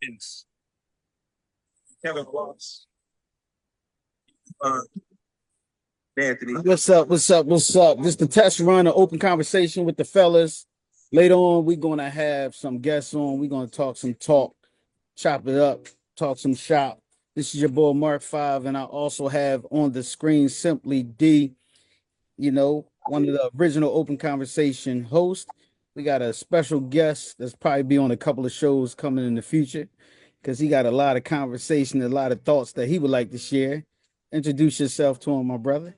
It's Kevin Ross, uh, Anthony. What's up? What's up? What's up? Just a test run, an open conversation with the fellas. Later on, we're gonna have some guests on. We're gonna talk some talk, chop it up, talk some shop. This is your boy Mark Five, and I also have on the screen Simply D. One of the original open conversation hosts. We got a special guest that's probably be on a couple of shows coming in the future because he got a lot of conversation, a lot of thoughts that he would like to share. Introduce yourself to him, my brother.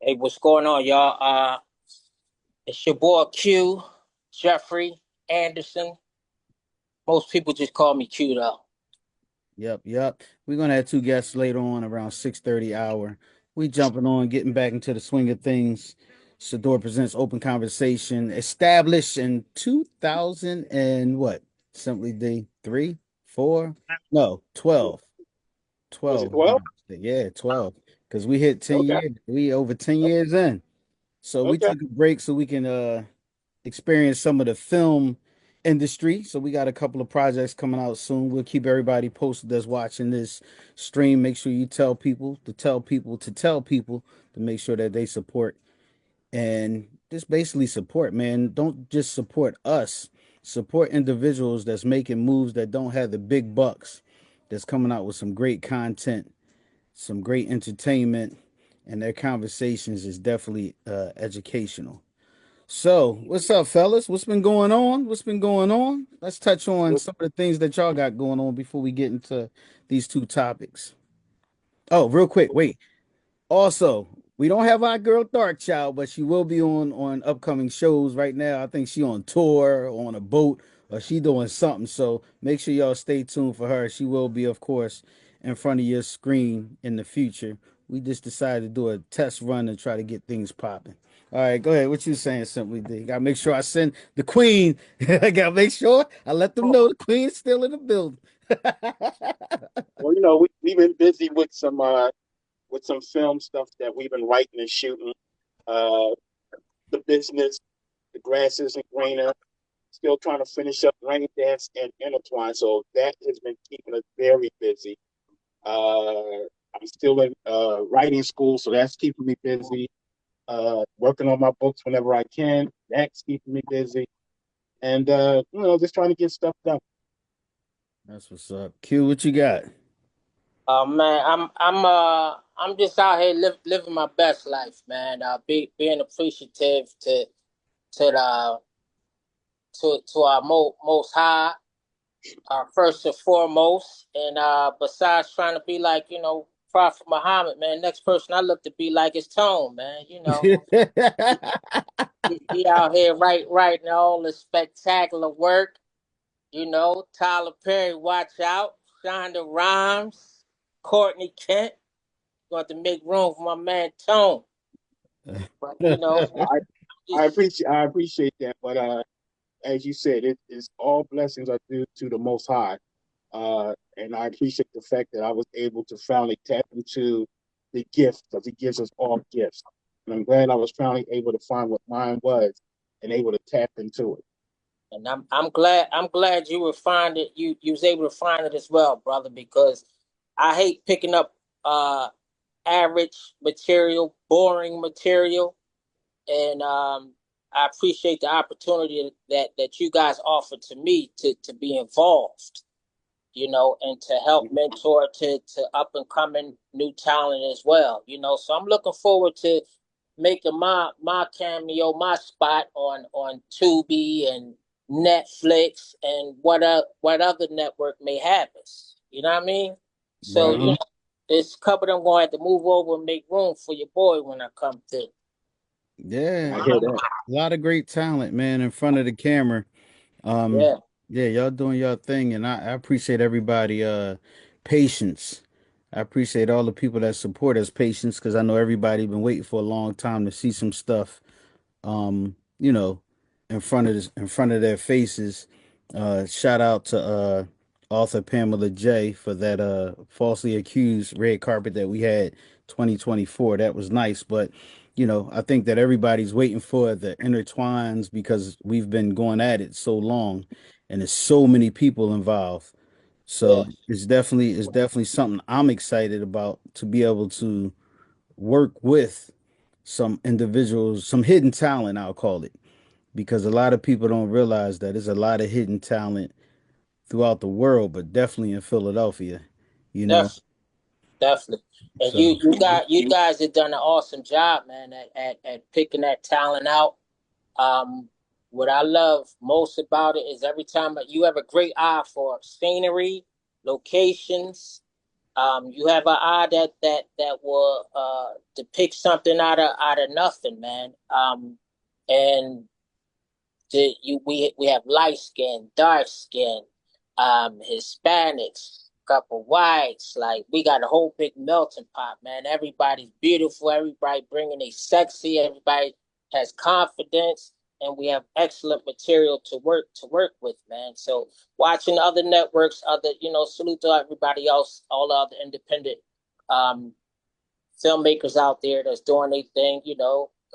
Hey, what's going on, y'all? It's your boy Q, Jeffrey Anderson. Most people just call me Q though. Yep. We're gonna have two guests later on around 6:30 hour. We jumping on, getting back into the swing of things. Sadior presents open conversation, established in 2000 and what? Simply D 3, 4, no 12, Was it 12. 12? Yeah, 12. Because we hit 10 Okay. years. We over 10 years in. So we Okay. took a break so we can experience some of the film industry. So we got a couple of projects coming out soon. We'll keep everybody posted that's watching this stream. Make sure you tell people to tell people to tell people to make sure that they support and just basically support, man. Don't just support us. Support individuals that's making moves that don't have the big bucks, that's coming out with some great content, some great entertainment, and their conversations is definitely educational. So, what's up, fellas? What's been going on? What's been going on? Let's touch on What- some of the things that y'all got going on before we get into these two topics. Oh, real quick, wait. Also, we don't have our girl Dark Child, but she will be on upcoming shows right now. I think she on tour, or on a boat, or she doing something. So make sure y'all stay tuned for her. She will be, of course, in front of your screen in the future. We just decided to do a test run and try to get things popping. All right, go ahead. What you saying, Simply D? Gotta make sure I send the queen. I gotta make sure I let them know the queen's still in the building. Well, we've been busy with some film stuff that we've been writing and shooting. Uh, the business, the grass isn't greener. Still trying to finish up Rain Dance and Intertwine, so that has been keeping us very busy. I'm still in writing school, so that's keeping me busy. Working on my books whenever I can, that's keeping me busy, and just trying to get stuff done. That's what's up. Q, what you got? Man, I'm just out here living my best life, man. Being appreciative to the to our most high, first and foremost, and besides trying to be like Prophet Muhammad, man. Next person I look to be like is Tone, man. He out here writing all the spectacular work. Tyler Perry, watch out. Shonda Rhimes, Courtney Kent. Going to make room for my man Tone. But I appreciate that, but as you said, it's all blessings are due to the Most High, and I appreciate the fact that I was able to finally tap into the gift because He gives us all gifts, and I'm glad I was finally able to find what mine was and able to tap into it. and I'm glad you were find it you was able to find it as well, brother, because I hate picking up uh average material, boring material, and I appreciate the opportunity that you guys offer to me to be involved, and to help mentor to up and coming new talent as well. So I'm looking forward to making my cameo, my spot on Tubi and Netflix and what other network may have us. You know what I mean? So Right. this couple of them gonna have to move over and make room for your boy when I come through. Yeah, I hear that. a lot of great talent, man, in front of the camera. Um, Yeah. yeah, y'all doing your thing, and I appreciate everybody patience. I appreciate all the people that support us patience because I know everybody been waiting for a long time to see some stuff you know, in front of their faces. Shout out to author Pamela J for that falsely accused red carpet that we had 2024. That was nice, but I think that everybody's waiting for the intertwines because we've been going at it so long. and there's so many people involved. So Yeah, it's definitely something I'm excited about to be able to work with some individuals, some hidden talent, I'll call it, because a lot of people don't realize that there's a lot of hidden talent throughout the world, but definitely in Philadelphia, you know. definitely, definitely. And So you guys have done an awesome job, man, at picking that talent out. Um, what I love most about it is every time you have a great eye for scenery, locations. You have an eye that will depict something out of nothing, man. And we have light skin, dark skin, Hispanics, couple whites. Like we got a whole big melting pot, man. Everybody's beautiful. Everybody bringing a sexy. Everybody has confidence, and we have excellent material to work with, man. So watching other networks, salute to everybody else, all the other independent um, filmmakers out there that's doing their thing,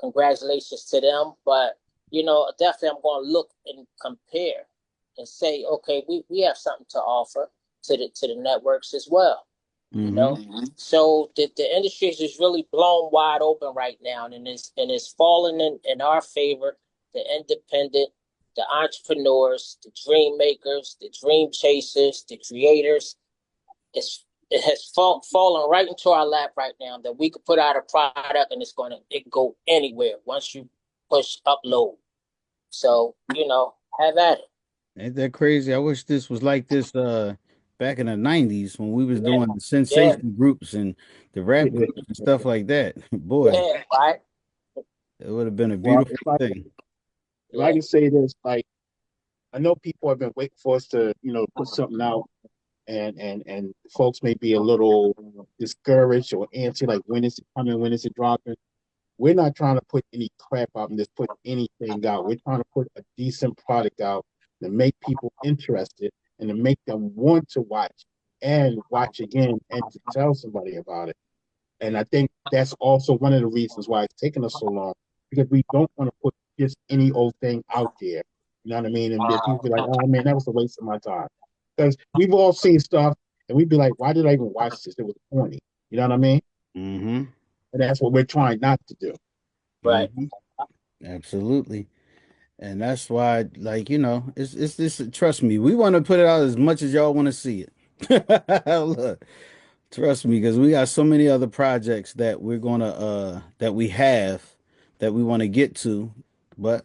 congratulations to them. But, definitely I'm going to look and compare and say, okay, we have something to offer to the networks as well, you hmm know. So the industry is just really blown wide open right now, and it's falling in our favor. The independent, the entrepreneurs, the dream makers, the dream chasers, the creators, it has fallen right into our lap right now that we could put out a product and it can go anywhere once you push upload. So have at it. ain't that crazy? I wish this was like this back in the 90s when we was Yeah, doing the yeah, sensation groups and the rap groups and stuff like that. Boy, yeah. Right. it would have been a Well, beautiful thing. if I Yeah. can say this, like I know people have been waiting for us to, put something out, and folks may be a little discouraged or antsy, like when is it coming, when is it dropping? We're not trying to put any crap out and just put anything out. We're trying to put a decent product out to make people interested and to make them want to watch and watch again and to tell somebody about it. And I think that's also one of the reasons why it's taken us so long, because we don't want to put just any old thing out there. You know what I mean? And then people be like, oh man, that was a waste of my time. Because we've all seen stuff and we'd be like, why did I even watch this? It was corny. You know what I mean? hmm And that's what we're trying not to do. Right. hmm Absolutely. And that's why, like, it's this. Trust me, we want to put it out as much as y'all want to see it. Look, trust me, because we got so many other projects that we're gonna that we have that we want to get to. But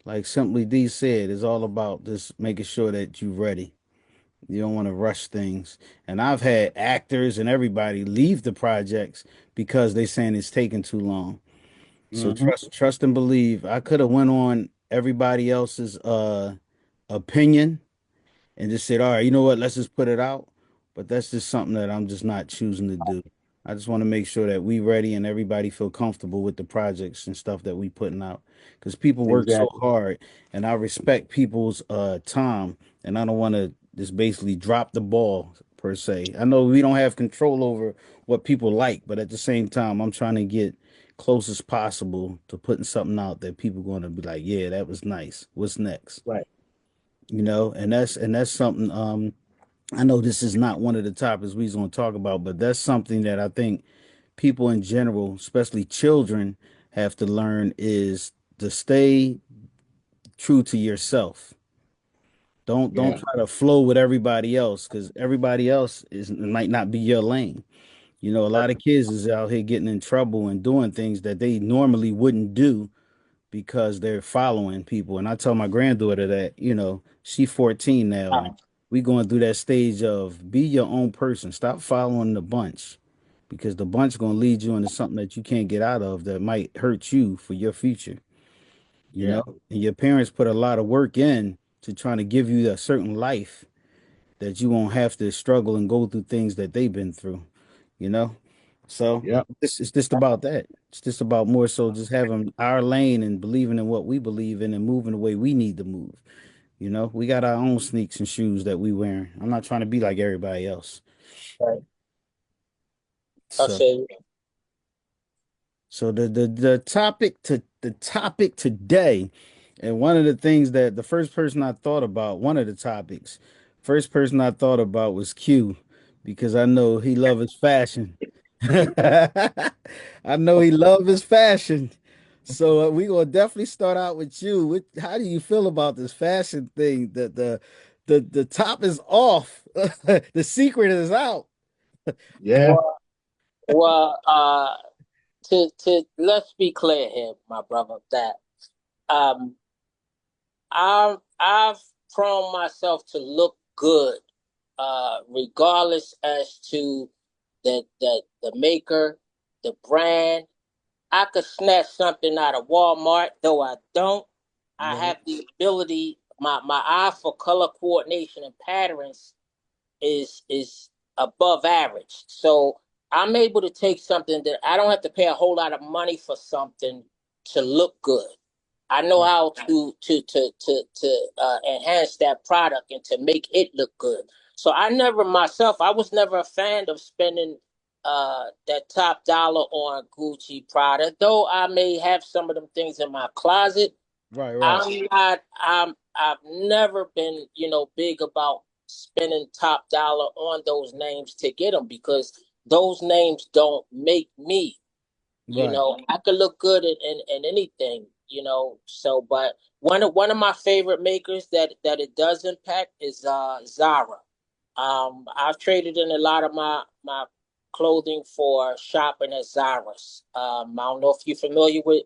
like Simply D said, it's all about just making sure that you're ready. You don't want to rush things. And I've had actors and everybody leave the projects because they saying it's taking too long. So Hmm. trust and believe. I could have went on everybody else's opinion and just said, all right, you know what, let's just put it out. But that's just something that I'm just not choosing to do. I just want to make sure that we ready and everybody feel comfortable with the projects and stuff that we putting out. Because people work so Exactly. hard and I respect people's time and I don't want to just basically drop the ball per se. I know we don't have control over what people like, but at the same time, I'm trying to get close as possible to putting something out that people going to be like, yeah, that was nice. What's next? Right. And that's something I know this is not one of the topics we're going to talk about, but that's something that I think people in general, especially children, have to learn is to stay true to yourself. Don't Yeah. try to flow with everybody else because everybody else is might not be your lane. A lot of kids is out here getting in trouble and doing things that they normally wouldn't do because they're following people. And I tell my granddaughter that, she's 14 now and we going through that stage of be your own person. Stop following the bunch because the bunch going to lead you into something that you can't get out of that might hurt you for your future, you Yeah. know? And your parents put a lot of work in to trying to give you a certain life that you won't have to struggle and go through things that they've been through, you know? So Yeah. it's just about that. It's just about more so just having our lane and believing in what we believe in and moving the way we need to move. We got our own sneaks and shoes that we wearing. I'm not trying to be like everybody else. Right. I So say, so the topic today And one of the things that the first person I thought about, one of the topics, first person I thought about was Q, because I know he loves his fashion. I know he loves his fashion. So we gonna definitely start out with you. How do you feel about this fashion thing? The top is off. The secret is out. Yeah. Well, well, to let's be clear here, my brother, that um, I've prone myself to look good, regardless as to the maker, the brand. I could snatch something out of Walmart, though I don't. I Right. have the ability. My eye for color coordination and patterns is above average. So I'm able to take something that I don't have to pay a whole lot of money for something to look good. I know Right. how to enhance that product and to make it look good. So I was never a fan of spending that top dollar on Gucci product, though I may have some of them things in my closet. Right. Right. I've never been, big about spending top dollar on those names to get them because those names don't make me. Right. I could look good in anything, So, but one of my favorite makers that it does impact is Zara. I've traded in a lot of my clothing for shopping at Zara's. I don't know if you're familiar with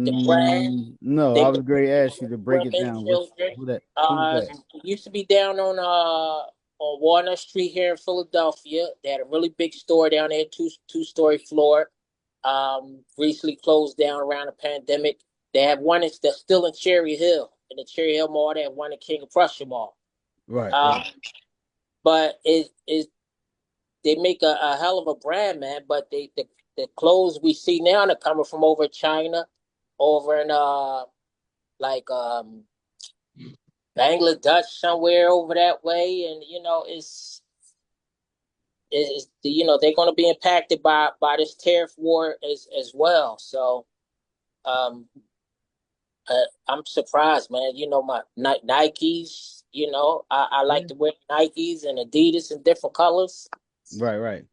the brand. No, They I make was going to ask you to break it women, down. children. Who's that? It used to be down on Walnut Street here in Philadelphia. They had a really big store down there, two-story floor. Recently closed down around the pandemic. They have one that's still in Cherry Hill, in the Cherry Hill Mall. They have one in King of Prussia Mall. Right. Um, Right. but they make a hell of a brand, man. But the clothes we see now are coming from over China, over in like Bangladesh somewhere over that way, and they're going to be impacted by this tariff war as well. So um, I'm surprised, man. My Nikes. I Yeah. like to wear Nikes and Adidas in different colors. Right. Right.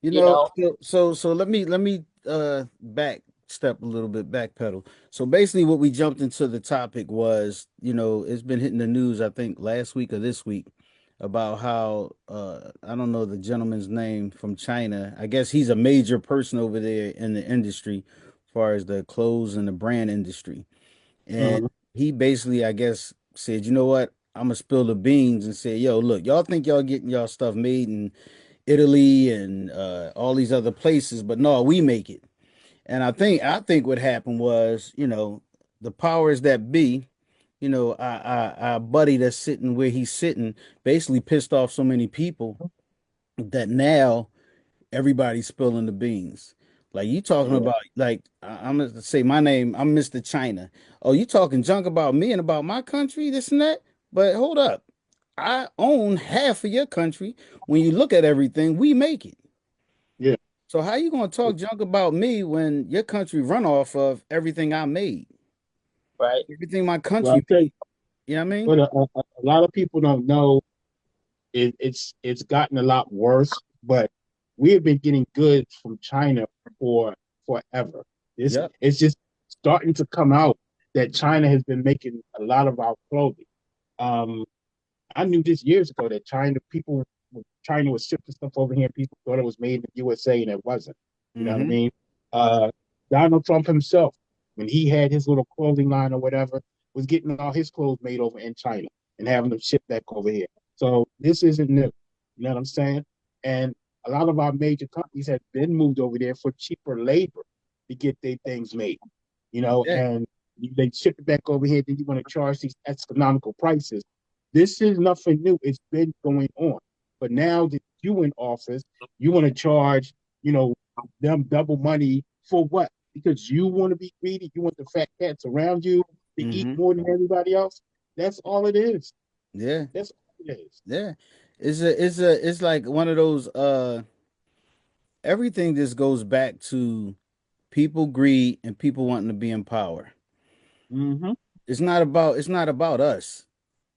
You know, So let me back step a little bit, backpedal. So basically what we jumped into the topic was, it's been hitting the news, I think last week or this week, about how I don't know the gentleman's name from China. I guess he's a major person over there in the industry as far as the clothes and the brand industry. And Mhm. he basically, I guess, said, you know what? I'm gonna spill the beans and say, yo, look, y'all think y'all getting y'all stuff made in Italy and all these other places, but no, we make it. And I think what happened was, the powers that be, our buddy that's sitting where he's sitting, basically pissed off so many people that now everybody's spilling the beans. Like you talking Yeah. about, like I'm gonna say my name. I'm Mr. China. Oh, you talking junk about me and about my country, this and that. But hold up, I own half of your country. When you look at everything, we make it. Yeah. So how you gonna talk junk about me when your country run off of everything I made, right? everything my Well, I'll country tell made? you, You know what I mean? what a lot of people don't know it's gotten a lot worse, but we have been getting goods from China for forever. Yep. It's just starting to come out that China has been making a lot of our clothing. Um, I knew this years ago that China was shipping stuff over here and people thought it was made in the USA and it wasn't. You know what I Mm-hmm. mean? Uh, Donald Trump himself, when he had his little clothing line or whatever, was getting all his clothes made over in China and having them shipped back over here. So this isn't new. You know what I'm saying? And a lot of our major companies have been moved over there for cheaper labor to get their things made. Yeah. And they ship it back over here, then you want to charge these astronomical prices. This is nothing new. It's been going on. But now that you in office, you want to charge, you know, them double money for what? Because you want to be greedy. You want the fat cats around you to eat Mm-hmm. more than everybody else. That's all it is. Yeah. That's all it is. Yeah. It's like one of those everything just goes back to people greed and people wanting to be in power. Mm-hmm. it's not about us.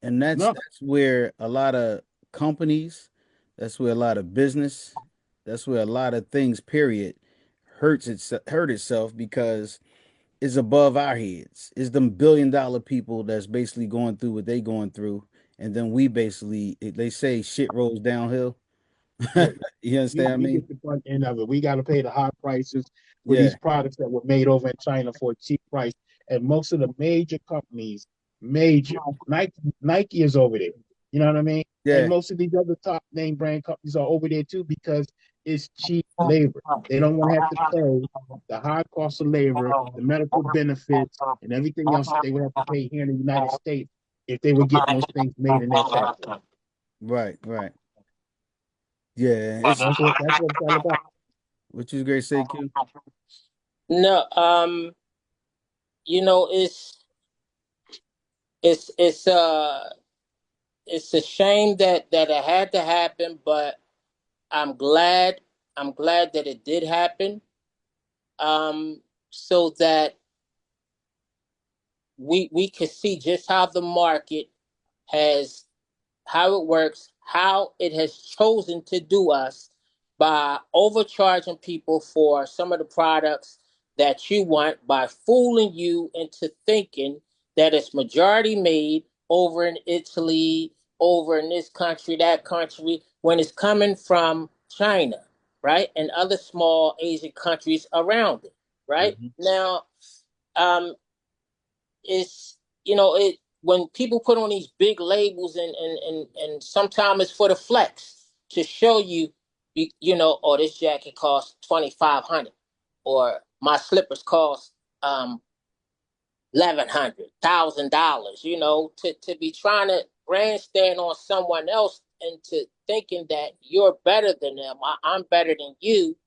And No, that's where a lot of companies, that's where a lot of business, that's where a lot of things, period, hurt itself because it's above our heads. It's them billion-dollar people that's basically going through what they going through. And then we basically they say shit rolls downhill. yeah. You understand what I You mean? get the front end of it. We got to pay the high prices for Yeah. these products that were made over in China for a cheap price. And most of the major companies, major Nike is over there. You know what I mean? And Yeah. most of these other top name brand companies are over there too because it's cheap labor. They don't want to have to pay the high cost of labor, the medical benefits, and everything else that they would have to pay here in the United States if they were getting those things made in their factory. Right, right. Yeah. It's That's what it's all about. what you great say, Q? No, you know, it's it's uh it's a shame that it had to happen, but I'm glad I'm glad that it did happen. So that we can see just how the market has how it works, how it has chosen to do us by overcharging people for some of the products that you want, by fooling you into thinking that it's majority made over in Italy, over in this country, that country, when it's coming from China, right? And other small Asian countries around it, right? Mhm. Now, um, it's it when people put on these big labels and sometimes it's for the flex to show you, oh, this jacket costs 2,500, or my slippers cost 1,100, $1,000, to be trying to grandstand on someone else into thinking that you're better than them. I'm better than you,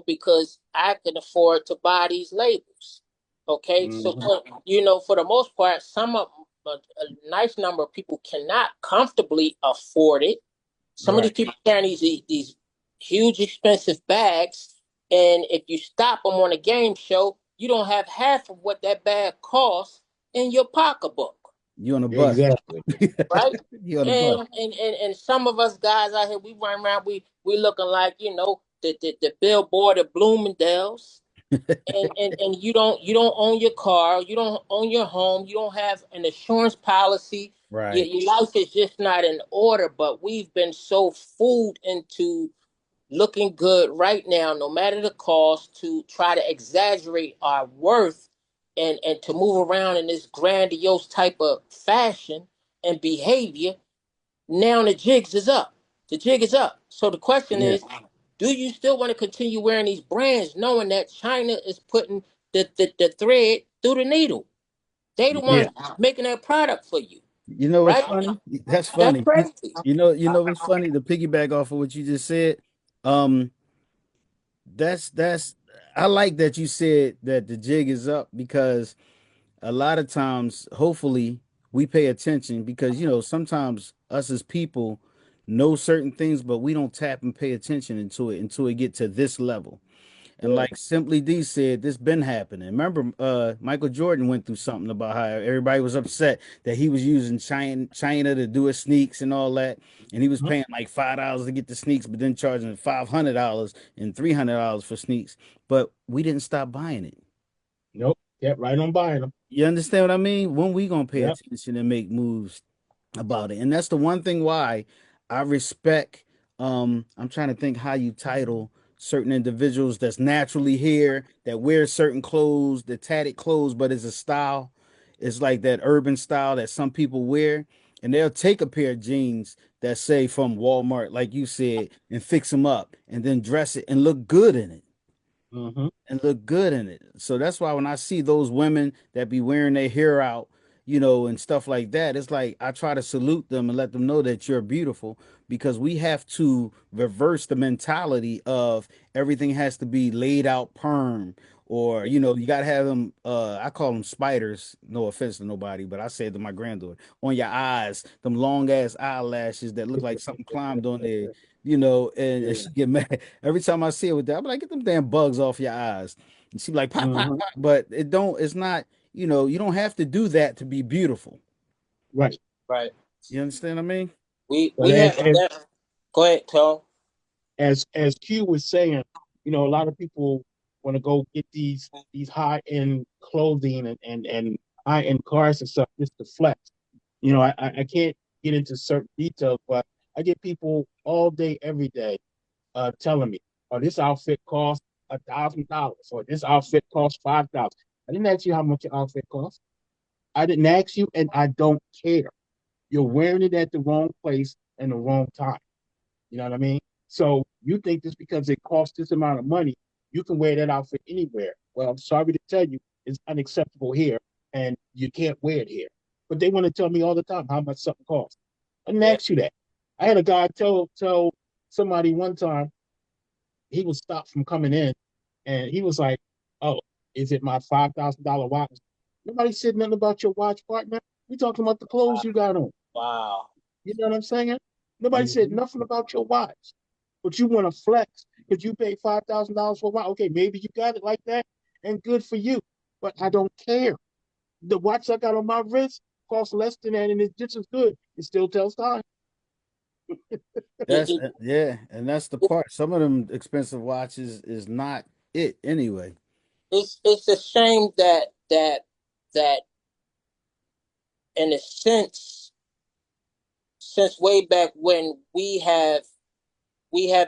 because I can afford to buy these labels. Okay, so Mm-hmm. for the most part, a nice number of people cannot comfortably afford it. Some of these Right. people carrying these huge expensive bags, and if you stop them on a game show, you don't have half of what that bag costs in your pocketbook, You on a bus. Exactly. right? You on a bus. And some of us guys out here, we run around, we looking like the billboard of Bloomingdale's, and you don't own your car, you don't own your home, you don't have an insurance policy. Right. Your life is just not in order. But we've been so fooled into looking good right now, no matter the cost, to try to exaggerate our worth and to move around in this grandiose type of fashion and behavior. Now the jigs is up. The jig is up. So the question Yeah. is, do you still want to continue wearing these brands knowing that China is putting the thread through the needle? They the Yeah. ones making that product for you, You know what's right? funny? That's That's funny. crazy. You know what's funny? To piggyback off of what you just said, um, that's I like that you said that the jig is up because a lot of times, hopefully, we pay attention because sometimes us as people know certain things, but we don't tap and pay attention until it get to this level. And Right. like Simply D said, this been happening. Remember, Michael Jordan went through something about how everybody was upset that he was using China to do his sneaks and all that, and he was Mhm. paying like $5 to get the sneaks, but then charging $500 and $300 for sneaks. But we didn't stop buying it. Nope. Kept right on buying them. You understand what I mean? When we gonna pay Yep. attention and make moves about it? And that's the one thing why I respect. I'm trying to think how you title certain individuals that's naturally here that wear certain clothes, the tatted clothes, but it's a style. It's like that urban style that some people wear, and they'll take a pair of jeans that say from Walmart, like you said, and fix them up, and then dress it and look good in it Mm-hmm. and look good in it. So that's why when I see those women that be wearing their hair out, and stuff like that, it's like I try to salute them and let them know that you're beautiful because we have to reverse the mentality of everything has to be laid out perm or you got to have them I call them spiders, no offense to nobody, but I said to my granddaughter, on your eyes, them long ass eyelashes that look like something climbed on there, and Yeah. she get mad every time I see her with that. I'm like, get them damn bugs off your eyes. And she be like, pop, pop, Mm-hmm. pop. But it's not, you know, you don't have to do that to be beautiful. Right. Right. You understand what I mean? But We have that. Go ahead, Tom. as Q was saying, you know, a lot of people want to go get these high end clothing and high end cars and stuff just to flex. You know, I can't get into certain details, but I get people all day, every day, telling me, "Oh, this outfit costs $1,000, or this outfit costs $5,000." I didn't ask you how much your outfit costs. I didn't ask you, and I don't care. You're wearing it at the wrong place and the wrong time. You know what I mean? So you think just because it costs this amount of money, you can wear that outfit anywhere. Well, I'm sorry to tell you, it's unacceptable here, and you can't wear it here. But they want to tell me all the time how much something costs. I didn't Yeah. ask you that. I had a guy tell somebody one time he was stopped from coming in, and he was like, "Oh, is it my $5,000 watch?" Nobody said nothing about your watch, partner. We talking about the clothes you got on. Wow. You know what I'm saying? Nobody said Mhm. nothing about your watch, but you want to flex because you paid $5,000 for a watch. Okay, maybe you got it like that, and good for you. But I don't care. The watch I got on my wrist costs less than that, and it's just as good. It still tells time. It, That's it, yeah, and that's the part. Some of them expensive watches is not it anyway. it's a shame that in a sense, since way back when we have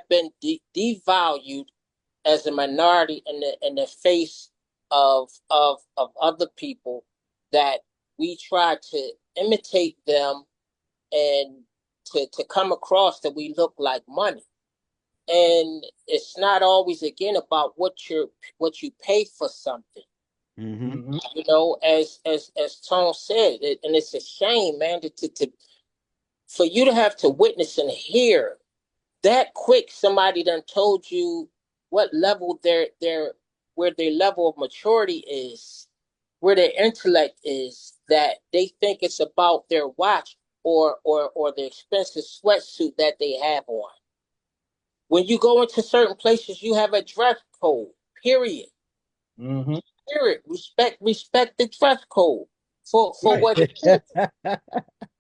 been devalued as a minority in the face of other people, that we try to imitate them and to come across that we look like money. And it's not always again about what you pay for something. Hmm. Mm-hmm. You know, as Tone said, and it's a shame, man, to for you to have to witness and hear that quick somebody done told you what level their where their level of maturity is, where their intellect is, that they think it's about their watch or the expensive sweatsuit that they have on. When you go into certain places, you have a dress code. Period. Mm-hmm. Period. Respect the dress code for Right. what it is.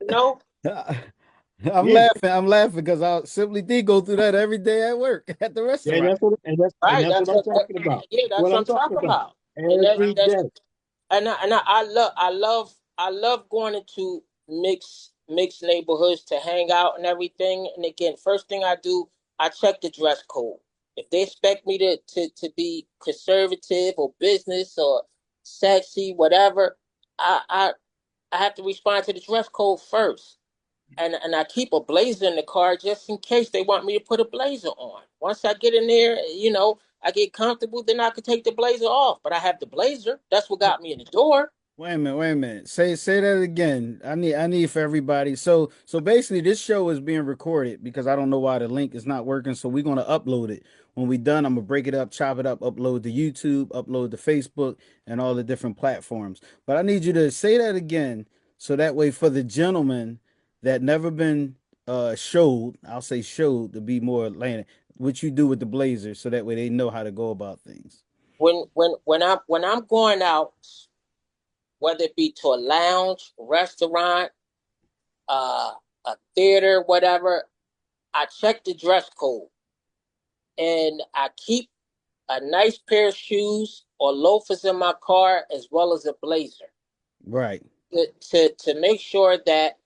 You know. I'm Yeah. laughing. I'm laughing because I simply did go through that every day at work at the And restaurant. that's what Right. that's what I'm talking about. Yeah. That's What what I'm I'm talking talking about. about. And Every that's day. I love going into mixed neighborhoods to hang out and everything. And again, first thing I do, I check the dress code. If they expect me to be conservative or business or sexy, whatever, I I I have to respond to the dress code first. And I keep a blazer in the car just in case they want me to put a blazer on. Once I get in there, you know, I get comfortable, then I can take the blazer off. But I have the blazer. That's what got me in the door. Wait a minute, wait a minute. Say that again. I need for everybody. So basically this show is being recorded because I don't know why the link is not working. So we're gonna upload it. When we done, I'm gonna break it up, chop it up, upload to YouTube, upload to Facebook, and all the different platforms. But I need you to say that again so that way for the gentleman that never been showed, I'll say showed to be more Atlantic, what you do with the blazer, so that way they know how to go about things. When I'm going out, whether it be to a lounge, restaurant, uh, a theater, whatever, I check the dress code and I keep a nice pair of shoes or loafers in my car as well as a blazer Right, to make sure that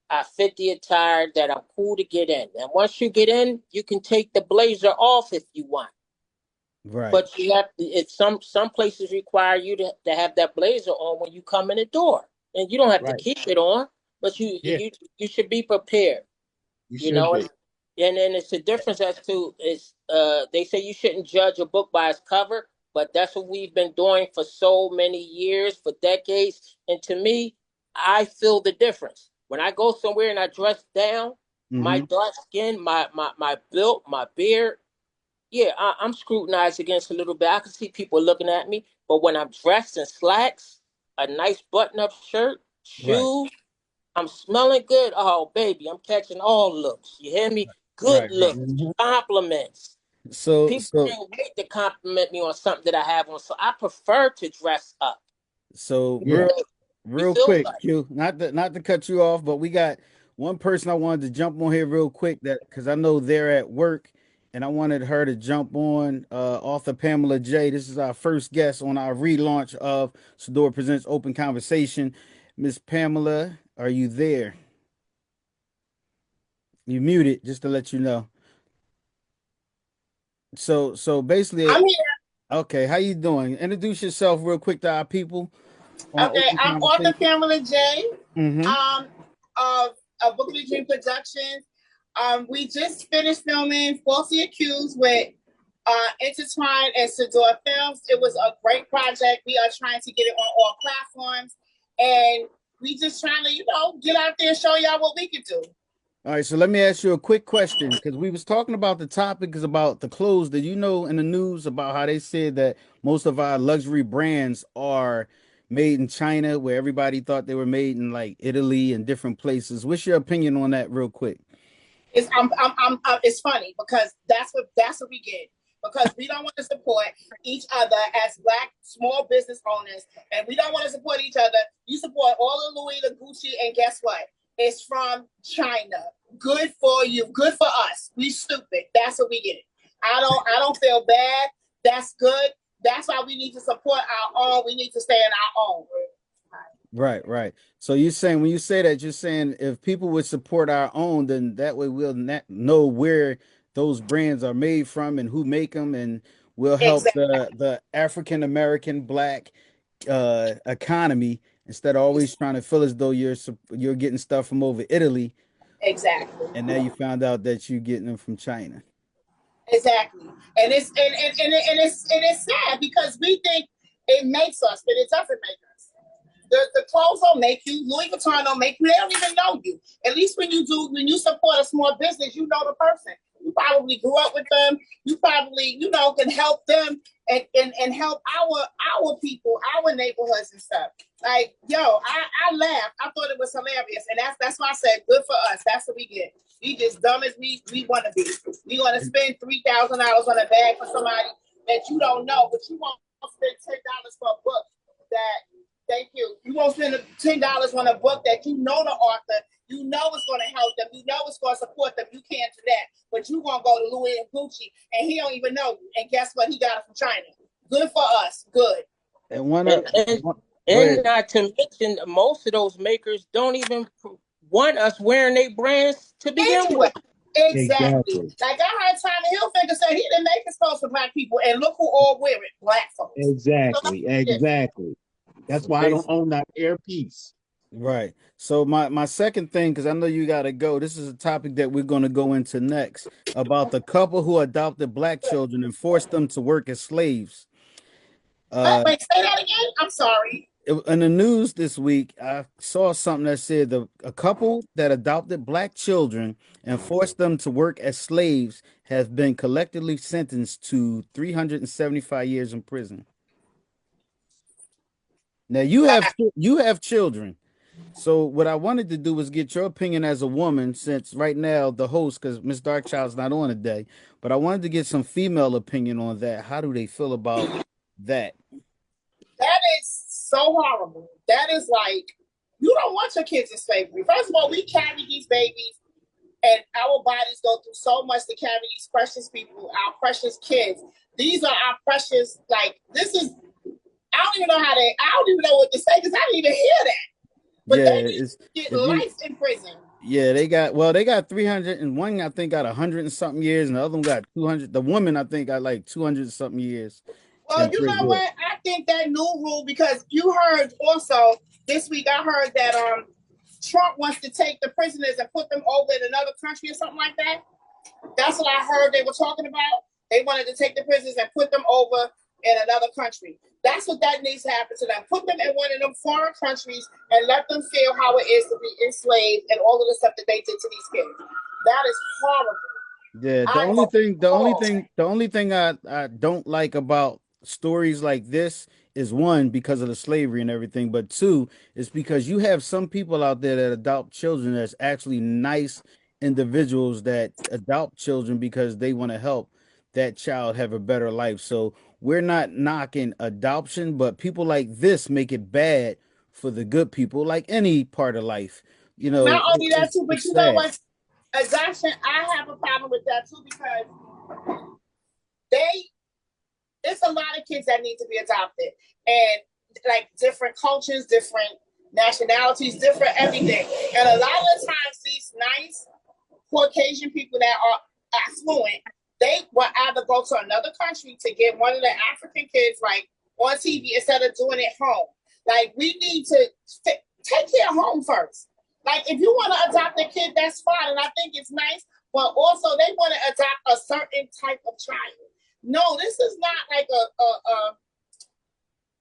I fit the attire, that I'm cool to get in. And once you get in, you can take the blazer off if you want. right, But you have to, it's some places require you to have that blazer on when you come in the door. And you don't have to Right. keep it on, but Yeah. you should be prepared. You You should know, be. and then it's a difference as to is they say you shouldn't judge a book by its cover, but that's what we've been doing for so many years, for decades. And to me, I feel the difference. When I go somewhere and I dress down, my mm-hmm, dark skin, my build, my beard, yeah, I'm scrutinized against a little bit. I can see people looking at me, but when I'm dressed in slacks, a nice button-up shirt, right, shoes, I'm smelling good. Oh, baby, I'm catching all looks. You hear me? Good right, right. looks, Mm-hmm. compliments. So People so can't wait to compliment me on something that I have on. So I prefer to dress up. So Yeah. real feel quick, like. Q, not to cut you off, but we got one person I wanted to jump on here real quick that because I know they're at work and I wanted her to jump on author Pamela J. This is our first guest on our relaunch of Sadior Presents Open Conversation. Miss Pamela, are you there? You muted, just to let you know. So basically, I'm here. okay, how you doing? Introduce yourself real quick to our people on Okay, Open I'm author Conversation. Pamela J. Mm-hmm. Um, of Book of the Dream Productions. We just finished filming Falsely Accused with Intertwine and Sadior Films. It was a great project. We are trying to get it on all platforms, and we just trying to, get out there and show y'all what we can do. All right, so let me ask you a quick question because we was talking about the topic is about the clothes. Did you know in the news about how they said that most of our luxury brands are made in China, where everybody thought they were made in like Italy and different places? What's your opinion on that, real quick? It's funny because that's what we get, because we don't want to support each other as Black small business owners, and we don't want to support each other. You support all the Louis, the Gucci, and guess what? It's from China. Good for you. Good for us. We stupid. That's what we get. I don't feel bad. That's good. That's why we need to support our own. We need to stay in our own. Right, right. So you're saying when you say that, you're saying if people would support our own, then that way we'll know where those brands are made from and who make them, and will help Exactly. the African American Black economy instead of always trying to feel as though you're getting stuff from over Italy, Exactly. and now you found out that you're getting them from China. Exactly. And it's sad because we think it makes us, but it doesn't make us. The clothes don't make you. Louis Vuitton don't make you. They don't even know you. At least when you support a small business, you know the person. You probably grew up with them. You probably, can help them and help our people, our neighborhoods and stuff. Like, I laughed. I thought it was hilarious. And that's why I said good for us. That's what we get. We just dumb as we want to be. We want to spend $3,000 on a bag for somebody that you don't know, but you won't spend $10 for a book that. Thank you. You won't spend $10 on a book that you know the author, you know it's going to help them, you know it's going to support them. You can't do that, but you gonna go to Louis and Gucci, and he don't even know you. And guess what? He got it from China. Good for us. Good. And one, And and one go and ahead. not to mention, most of those makers don't even want us wearing their brands to begin Anyway, with. exactly. Exactly. Like I heard Tommy Hilfiger say he didn't make his clothes for Black people, and look who all wear it, Black folks. So Exactly. Exactly. That's why I don't own that earpiece. Right. So my second thing, because I know you got to go. This is a topic that we're going to go into next about the couple who adopted Black children and forced them to work as slaves. wait, say that again. I'm sorry. In the news this week, I saw something that said a couple that adopted Black children and forced them to work as slaves has been collectively sentenced to 375 years in prison. Now you have children. So what I wanted to do was get your opinion as a woman, since right now the host, because Miss Darkchild's not on today, but I wanted to get some female opinion on that. How do they feel about that? That is so horrible. That is like, you don't want your kids in slavery. First of all, we carry these babies, and our bodies go through so much to carry these precious people, our precious kids. These are our precious, like, this is, I don't even know I don't even know what to say because I didn't even hear that. But Yeah, they need it's to get if you life in prison. yeah, they got 300 and one I think got 100 and something years, and the other one got 200. The woman I think got like 200 and something years Well, in you know prison. what? I think that new rule, because you heard also this week, I heard that Trump wants to take the prisoners and put them over in another country or something like that. That's what I heard they were talking about. They wanted to take the prisoners and put them over in another country. That's what that needs to happen to them. Put them in one of them foreign countries and let them feel how it is to be enslaved and all of the stuff that they did to these kids. That is horrible. Yeah, I appalled. the only thing I don't like about stories like this is one, because of the slavery and everything, but two, is because you have some people out there that adopt children that's actually nice individuals that adopt children because they want to help that child have a better life. So we're not knocking adoption, but people like this make it bad for the good people, like any part of life. You Not know, only that too, but it's you know sad. what? Adoption, I have a problem with that too because they it's a lot of kids that need to be adopted, and like different cultures, different nationalities, different everything. And a lot of times, these nice Caucasian people that are affluent, they will either go to another country to get one of the African kids like on TV instead of doing it home. Like we need to take care of home first. Like if you want to adopt a kid, that's fine, and I think it's nice. But also, they want to adopt a certain type of child. No, this is not like a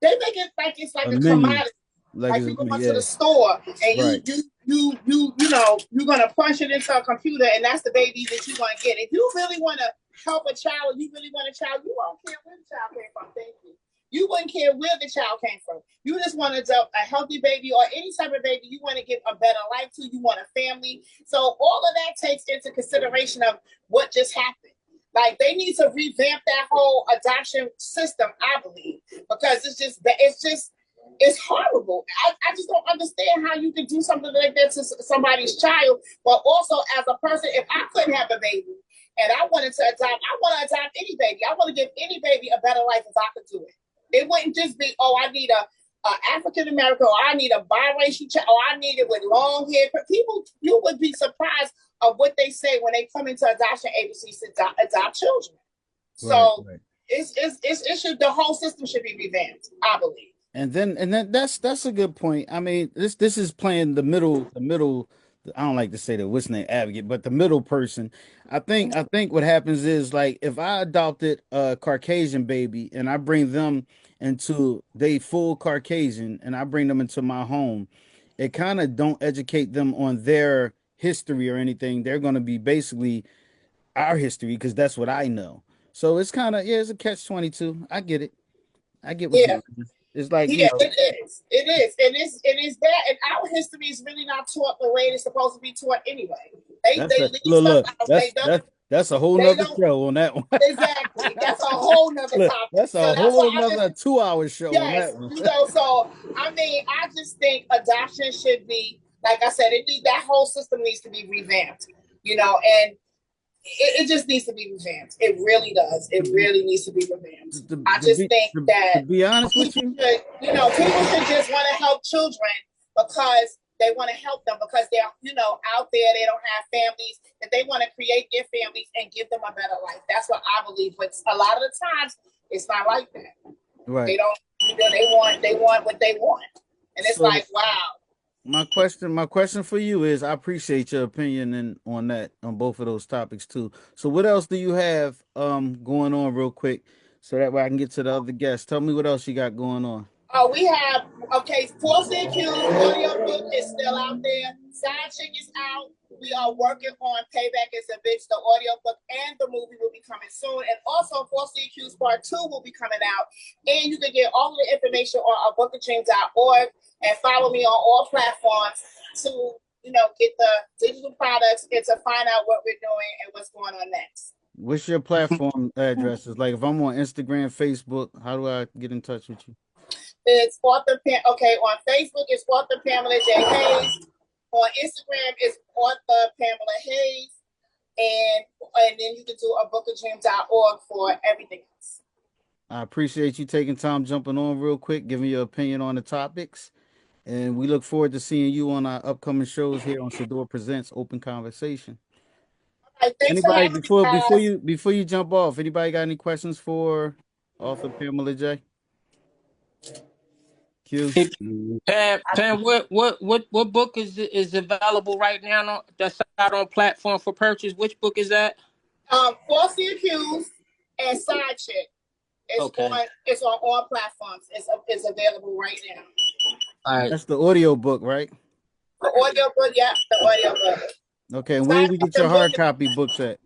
they make it like it's like A a menu, commodity. like Like it's, you go to yeah, the store and right. you know you're gonna punch it into a computer and that's the baby that you're gonna get. If you really want to help a child, you really want a child, you won't care where the child came from. Thank you. You wouldn't care where the child came from. You just want to adopt a healthy baby or any type of baby you want to give a better life to. You want a family. So all of that takes into consideration of what just happened. Like they need to revamp that whole adoption system, I believe, because it's horrible. I just don't understand how you can do something like that to somebody's child. But also, as a person, if I couldn't have a baby and I wanted to adopt, I want to adopt any baby. I want to give any baby a better life if I could do it. It wouldn't just be, oh, I need a African American, or I need a biracial child, or I need it with long hair. People, you would be surprised of what they say when they come into adoption agencies to adopt children. So Right. it should, the whole system should be revamped, I believe. And then that's a good point. I mean, this is playing the middle. I don't like to say the what's name advocate, but the middle person. I think what happens is like if I adopted a Caucasian baby and I bring them into they full Caucasian and I bring them into my home, it kind of don't educate them on their history or anything. They're going to be basically our history because that's what I know. So it's kind of, yeah, it's a catch-22. I get it. I get what Yeah. you. It's like, Yeah, it is. It is. It is that, and our history is really not taught the way it's supposed to be taught anyway. They leave stuff out. That's a whole nother show on that one. Exactly. That's a whole nother Look, topic. that's a So whole nother 2-hour show on yes, that one. you know. So I mean, I just think adoption should be, like I said, that whole system needs to be revamped. You know, and it just needs to be revamped. It really does. It really needs to be revamped. I just think that to be honest with you, people should just want to help children because they want to help them because they're out there. They don't have families, and they want to create their families and give them a better life. That's what I believe. But a lot of the times, it's not like that. right? They don't. They want what they want, and it's like, wow. My question for you is, I appreciate your opinion on both of those topics too. So what else do you have going on real quick so that way I can get to the other guests? Tell me what else you got going on. We have, Falsely Accused audio book is still out there. Side Chick is out. We are working on Payback is a Bitch, the audio book, and the movie will be coming soon. And also, Falsely Accused Part 2 will be coming out. And you can get all of the information on bookofdreams.org and follow me on all platforms to, get the digital products and to find out what we're doing and what's going on next. What's your platform addresses? Like if I'm on Instagram, Facebook, how do I get in touch with you? It's author. On Facebook, it's author Pamela J. Hayes. On Instagram, it's author Pamela Hayes, and then you can do a bookofdreams.org for everything else. I appreciate you taking time, jumping on real quick, giving your opinion on the topics, and we look forward to seeing you on our upcoming shows here on Sadior Presents Open Conversation. Right, anybody before you jump off, anybody got any questions for author Pamela J? Q. Pam, what book is available right now that's out on platform for purchase? Which book is that? Falsely Accused and Side Chick. It's on all platforms. It's available right now. All right. That's the audio book, right? The audio book, yeah, the audio book. Okay, and where do we get your hard copy books at?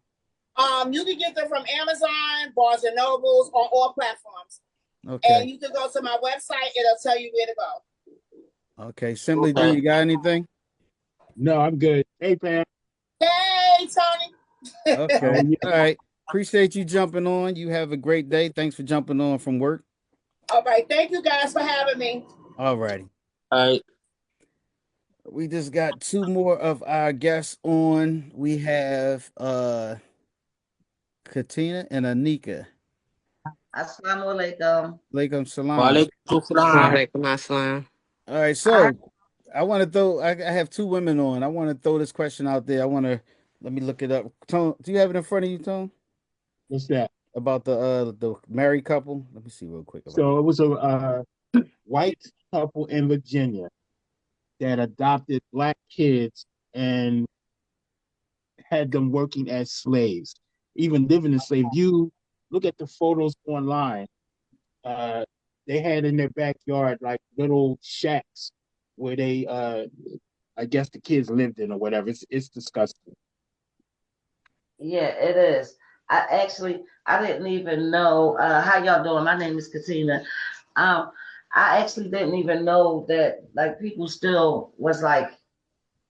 You can get them from Amazon, Barnes and Nobles, on all platforms. Okay. And you can go to my website; it'll tell you where to go. Okay, Simply D, you got anything? No, I'm good. Hey, Pam. Hey, Tony. Okay, all right. Appreciate you jumping on. You have a great day. Thanks for jumping on from work. All right. Thank you guys for having me. All righty. All right. We just got two more of our guests on. We have Katina and Anika. Assalamu alaikum. Alaikum salam. Walaikum salam. Walaikum assalam. All right, I, so I want to throw. I have two women on. I want to throw this question out there. I want to let me look it up. Tone, do you have it in front of you, Tone? What's that? About the married couple? Let me see real quick. So it was a white couple in Virginia that adopted black kids and had them working as slaves, even living as slaves. You look at the photos online. Uh, they had in their backyard like little shacks where they, I guess the kids lived in or whatever. It's disgusting. yeah, it is. I didn't even know. How y'all doing? My name is Katina. Um, I actually didn't even know that like people still was like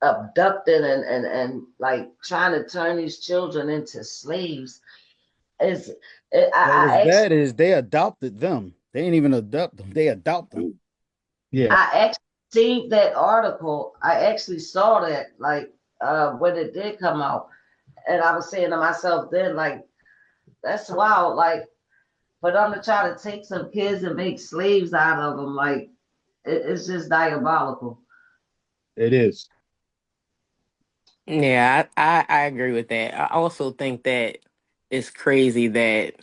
abducting and like trying to turn these children into slaves. Is it, Well, what's I actually bad is they adopted them. They ain't even adopt them. They adopt them. Yeah, I actually seen that article. I actually saw that like when it did come out, and I was saying to myself then like that's wild. Like for them to try to take some kids and make slaves out of them, like it's just diabolical. it is. Yeah, I agree with that. I also think that it's crazy that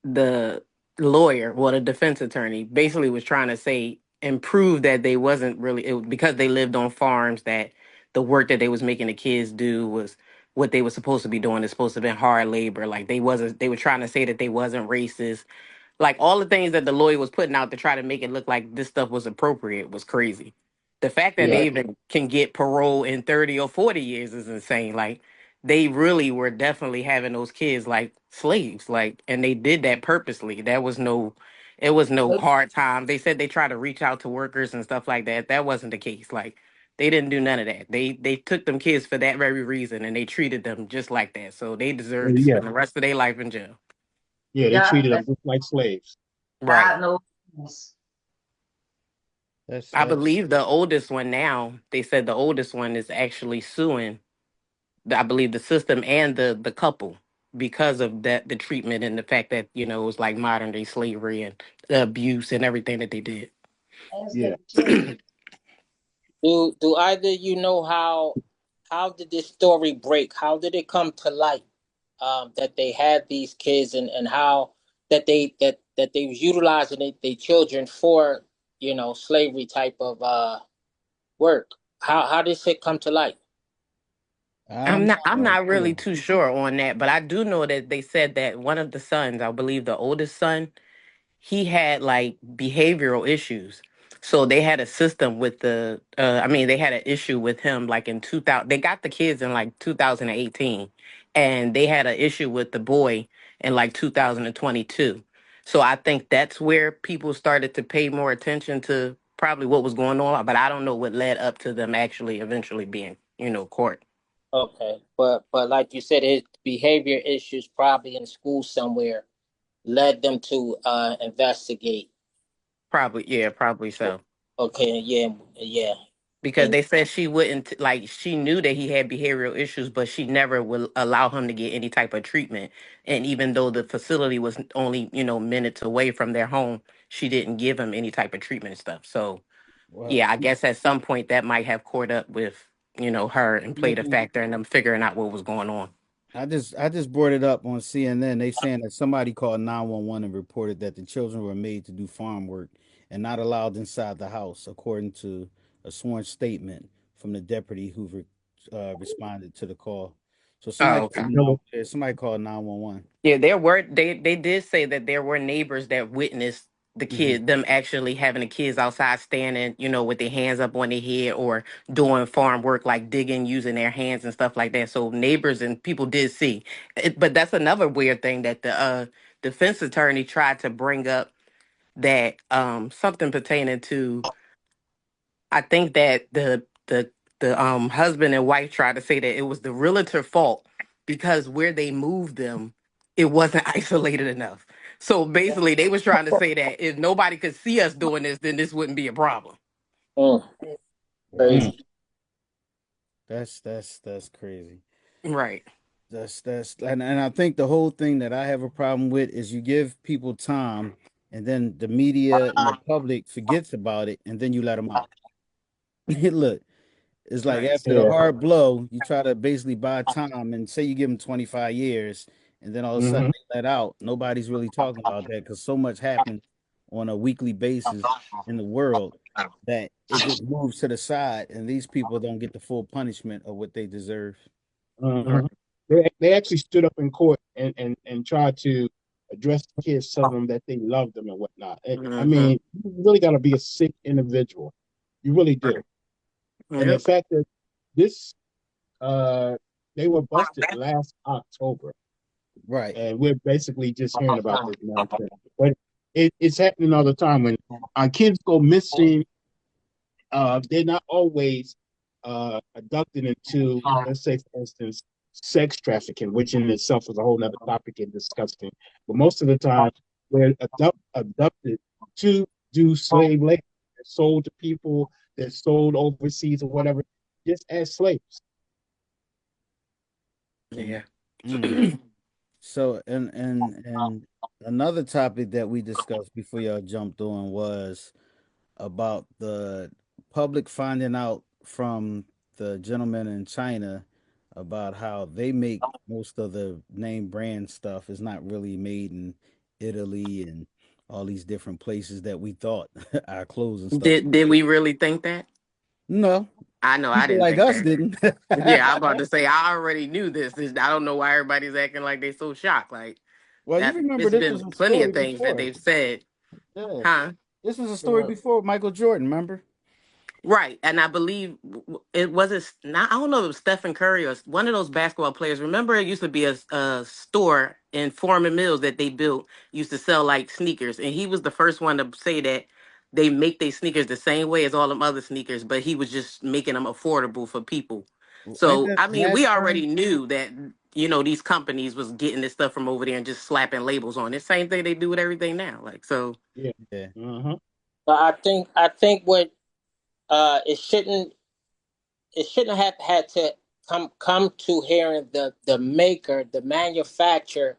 the lawyer, well, the defense attorney, basically was trying to say and prove that they wasn't really because they lived on farms that the work that they was making the kids do was what they were supposed to be doing. It's supposed to have been hard labor. Like they wasn't. They were trying to say that they wasn't racist. Like all the things that the lawyer was putting out to try to make it look like this stuff was appropriate was crazy. The fact that Yeah, they even can get parole in 30 or 40 years is insane. Like they really were definitely having those kids like slaves. Like and they did that purposely. That was no it was no hard time. They said they tried to reach out to workers and stuff like that. That wasn't the case. Like they didn't do none of that. They took them kids for that very reason and they treated them just like that. So they deserve to yeah, spend the rest of their life in jail. yeah. They Yeah, treated them just like slaves. Right. God knows. That's I sad. believe the oldest one now, they said the oldest one is actually suing, I believe, the system and the couple because of that, the treatment and the fact that, it was like modern day slavery and the abuse and everything that they did. As Yeah. they should. Do either you know how did this story break? How did it come to light? That they had these kids and how that they was utilizing their children for slavery type of work. How did it come to light? I'm I'm not I'm not not really sure. too sure on that, but I do know that they said that one of the sons, I believe the oldest son, he had like behavioral issues. So they had a system with they had an issue with him like in 2000. They got the kids in like 2018 and they had an issue with the boy in like 2022. So I think that's where people started to pay more attention to probably what was going on, but I don't know what led up to them actually eventually being, court. Okay, but like you said, his behavior issues probably in school somewhere led them to investigate. Probably, yeah, probably so. Okay, yeah, yeah. Because And they said she wouldn't like she knew that he had behavioral issues, but she never would allow him to get any type of treatment. And even though the facility was only minutes away from their home, she didn't give him any type of treatment and stuff. So Well, yeah, I guess at some point that might have caught up with her and played a factor in them figuring out what was going on. I just brought it up on CNN. They saying that somebody called 911 and reported that the children were made to do farm work and not allowed inside the house, according to a sworn statement from the deputy who responded to the call. So Oh, somebody okay. called, somebody called 911. Yeah, they did say that there were neighbors that witnessed them actually having the kids outside standing, with their hands up on their head or doing farm work like digging using their hands and stuff like that. So neighbors and people did see. But that's another weird thing that the defense attorney tried to bring up that something pertaining to, I think that the husband and wife tried to say that it was the realtor fault because where they moved them it wasn't isolated enough. So basically, they was trying to say that if nobody could see us doing this, then this wouldn't be a problem. Mm, Mm. crazy. That's crazy. Right. That's and I think the whole thing that I have a problem with is you give people time and then the media and the public forgets about it and then you let them out. Look, it's like Right. after the Yeah. hard blow, you try to basically buy time and say you give them 25 years and then all of a sudden Hmm. they let out. Nobody's really talking about that because so much happens on a weekly basis in the world that it just moves to the side and these people don't get the full punishment of what they deserve. Hmm. They actually stood up in court and tried to address the kids, tell them that they love them and whatnot. I Mm-hmm. mean, you really got to be a sick individual. You really do. And the Yep. fact that this, uh, they were busted last October, Right. and we're basically just hearing about this nonsense. But it's happening all the time when our kids go missing. They're not always abducted into, let's say, for instance, sex trafficking, which in itself is a whole other topic and disgusting. But most of the time, they're abducted to do slave labor. They're sold to people. They're sold overseas or whatever, just as slaves. Yeah. Mm. So and another topic that we discussed before y'all jumped on was about the public finding out from the gentleman in China about how they make most of the name brand stuff is not really made in Italy and all these different places that we thought our clothes and stuff. Did we really think that? No, I know I people didn't like think us that. didn't. Yeah, I'm about to say I already knew this. I don't know why everybody's acting like they so shocked. Like Well, you that, remember it's this been was a plenty story of things that before. they've said, Yeah, huh? this was a story Sure. before Michael Jordan. Remember? Right, and I believe it was not. I don't know if it was Stephen Curry or one of those basketball players. Remember, it used to be a store in Foreman Mills that they built used to sell like sneakers, and he was the first one to say that they make their sneakers the same way as all them other sneakers, but he was just making them affordable for people. Ain't So that I mean, we NASCAR? already knew that these companies was getting this stuff from over there and just slapping labels on it. Same thing they do with everything now. Like so, Yeah. Yeah. Uh-huh. But I think what it shouldn't have had to come to hearing the maker, the manufacturer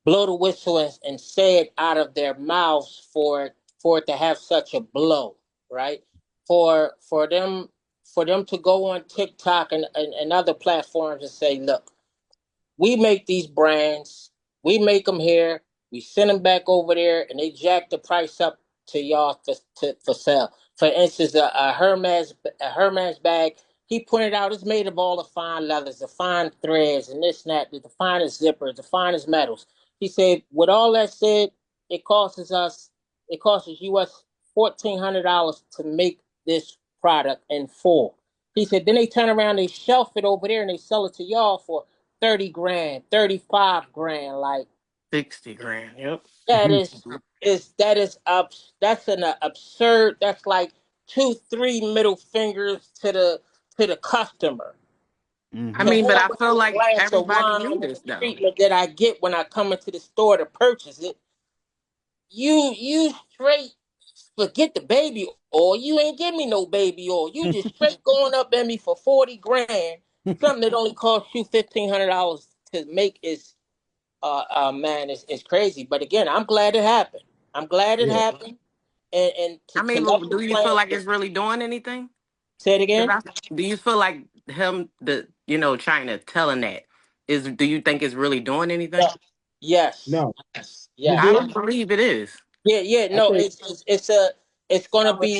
blow the whistle and say it out of their mouths for it to have such a blow, right? For them to go on TikTok and other platforms and say, look, we make these brands, we make them here, we send them back over there, and they jack the price up to y'all for sale. For instance, a Hermes bag, he pointed out it's made of all the fine leathers, the fine threads, and this and that, the finest zippers, the finest metals. He said, with all that said, it costs us it costs us $1,400 to make this product in full. He said, then they turn around, they shelf it over there, and they sell it to y'all for 30 grand, 35 grand. Like, 60 grand. Yep. that that's an absurd, that's like 2, 3 middle fingers to the customer. I Hmm. To mean, but hell I with feel this like glass of everybody wine knew and this the though. treatment that I get when I come into the store to purchase it. You straight forget the baby oil. You ain't give me no baby oil. You just straight going up at me for 40 grand. Something that only cost you $1,500 to make is man, it's crazy. But again, I'm glad it happened. I'm glad it Yeah. happened. And I to mean, let but the do you feel plan like it's really doing anything? say it 'Cause again. do you feel like China telling that do you think it's really doing anything? Yes. Yes. No, Yes. you I Yes. do. don't believe it is. Yeah, yeah, I no, think. it's gonna be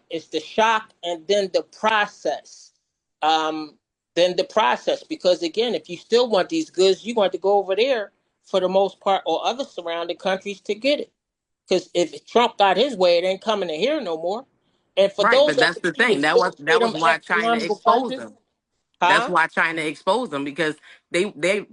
it's the shock and um then the process, because again, if you still want these goods, you want to go over there for the most part, or other surrounding countries to get it. Because if Trump got his way, it ain't coming to here no more. And for Right, those but that that's the believe thing. it's That still was pay that them was why China astronomical exposed prices, them. That's huh? why China exposed them because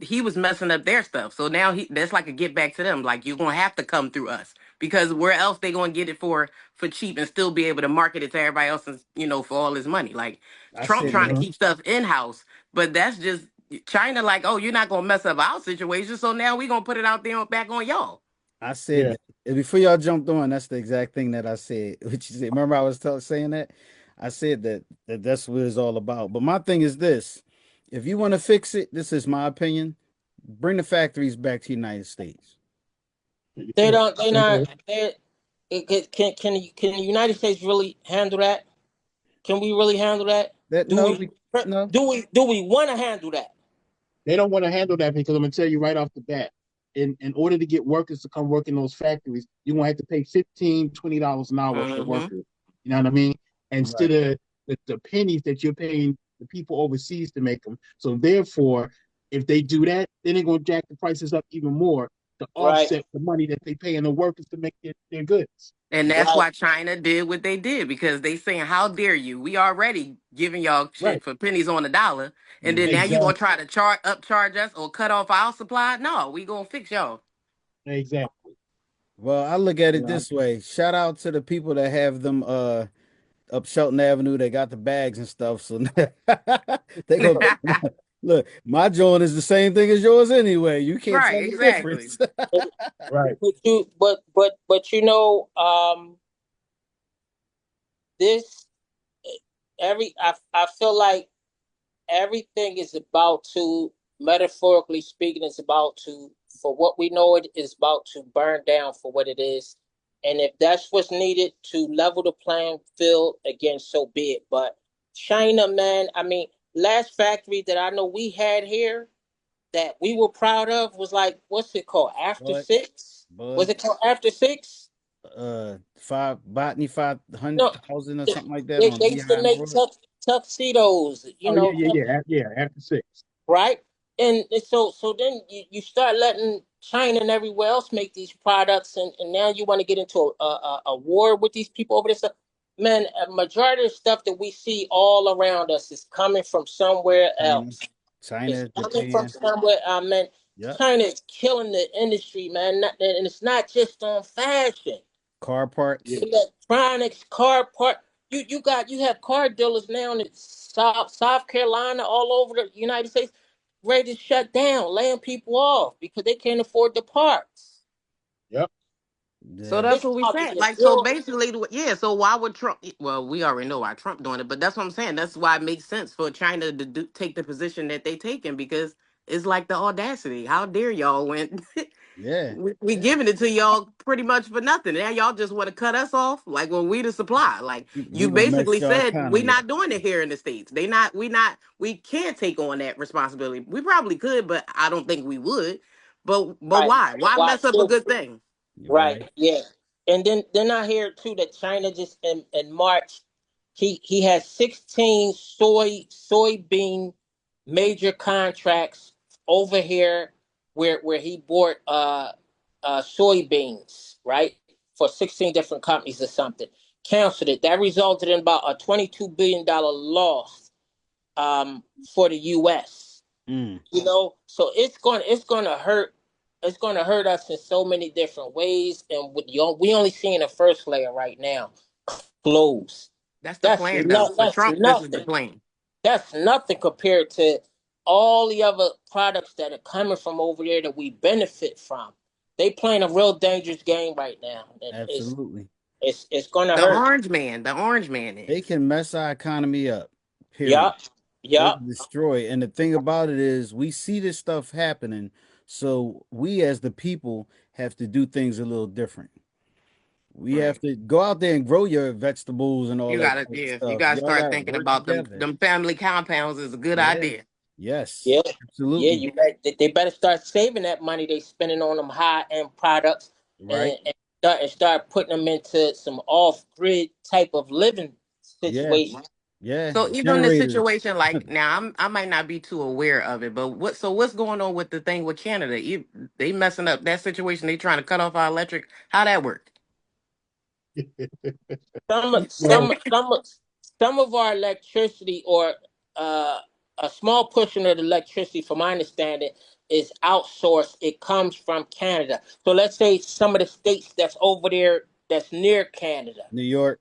he was messing up their stuff. So now that's like a get back to them. Like you're gonna have to come through us because where else they gonna get it for cheap and still be able to market it to everybody else and for all his money. Like I Trump said trying that. to Mhm. keep stuff in house, but that's just China like, oh, you're not gonna mess up our situation, so now we gonna put it out there back on y'all. I said Yeah. that before y'all jumped on. That's the exact thing that I said. What you said? Remember, I was saying that. I said that's what it's all about. But my thing is this: if you want to fix it, this is my opinion. Bring the factories back to the United States. They don't. They not. They can the United States really handle that? Can we really handle that? That Do no, we? no. Do we want to handle that? They don't want to handle that because I'm gonna tell you right off the bat. In order to get workers to come work in those factories, you're gonna have to pay $15-$20 an hour for the Mm-hmm. workers. You know what I mean? Instead Right. of the pennies that you're paying the people overseas to make them. So therefore, if they do that, then they're gonna jack the prices up even more to Right. offset the money that they pay in the workers to make their goods. And that's Right. why China did what they did because they saying, "How dare you? We already giving y'all Right. shit for pennies on the dollar, and then now you Exactly. gonna try to upcharge us or cut off our supply? No, we gonna fix y'all." Exactly. Well, I look at You it know, this way. Shout out to the people that have them up Shelton Avenue. They got the bags and stuff. So they go look, my joint is the same thing as yours anyway. You can't Right, tell the exactly. difference. right. This I feel like everything is about to, metaphorically speaking, it's about to, for what we know, it is about to burn down for what it is. And if that's what's needed to level the playing field, again, so be it. But China, man, I mean, last factory that I know we had here that we were proud of was like, what's it called? After But Six? Was but it called After Six? five botany No, 500,000 or something like that they, on they used to Beehive make Road. tuxedos, Oh yeah, yeah, yeah, yeah. After six. right? And so then you start letting China and everywhere else make these products, and now you want to get into a war with these people over this stuff. Man, a majority of stuff that we see all around us is coming from somewhere China, else. It's China, coming from Japan. somewhere. Man, Yep. China is killing the industry, man. And it's not just on fashion, Car Yeah. parts. electronics, car part. You have car dealers now in South Carolina, all over the United States, ready to shut down, laying people off because they can't afford the parts. Yep. So Yeah. that's It's what we about to said. get Like, so real. basically, yeah. So why would Trump? Well, we already know why Trump doing it, but that's what I'm saying. That's why it makes sense for China to take the position that they taking because it's like the audacity. How dare y'all when Yeah. we giving it to y'all pretty much for nothing? Now y'all just want to cut us off, like when we the supply. Like We you gonna mess basically your said, we economy up. not doing it here in the states. They not. We not. We can't take on that responsibility. We probably could, but I don't think we would. But Right. why? Why Why mess up a still? good thing? You're Right. right. Yeah. And then I hear too that China just in March, he has 16 soybean major contracts over here where he bought soybeans, right, for 16 different companies or something. Canceled it. That resulted in about a $22 billion loss for the US. Mm. So it's going to hurt, us in so many different ways, and we only seeing the first layer right now, clothes. That's the that's plan, though. not For that's Trump, this is the nothing. plan. That's nothing compared to all the other products that are coming from over there that we benefit from. They playing a real dangerous game right now, and Absolutely. it's going to hurt. The orange man They is. can mess our economy up. Period. Yup. They Yup. can destroy. And the thing about it is, we see this stuff happening. So we, as the people, have to do things a little different. We have Right. to go out there and grow your vegetables and all You that gotta, type of yeah, you stuff. gotta Y'all start got to thinking work about them. together. Them family compounds is a good Yeah. idea. Yes. Yeah. Yeah. Absolutely. They better start saving that money they spending on them high end products, Right. and start putting them into some off grid type of living Yeah. situation. Yeah. So even the Generators. situation, like now, I might not be too aware of it, but what? So what's going on with the thing with Canada? They messing up that situation. They trying to cut off our electric. How that work? Some Well, some some some of our electricity, or uh, a small portion of the electricity, from my understanding, is outsourced. It comes from Canada. So let's say some of the states that's over there that's near Canada, New York,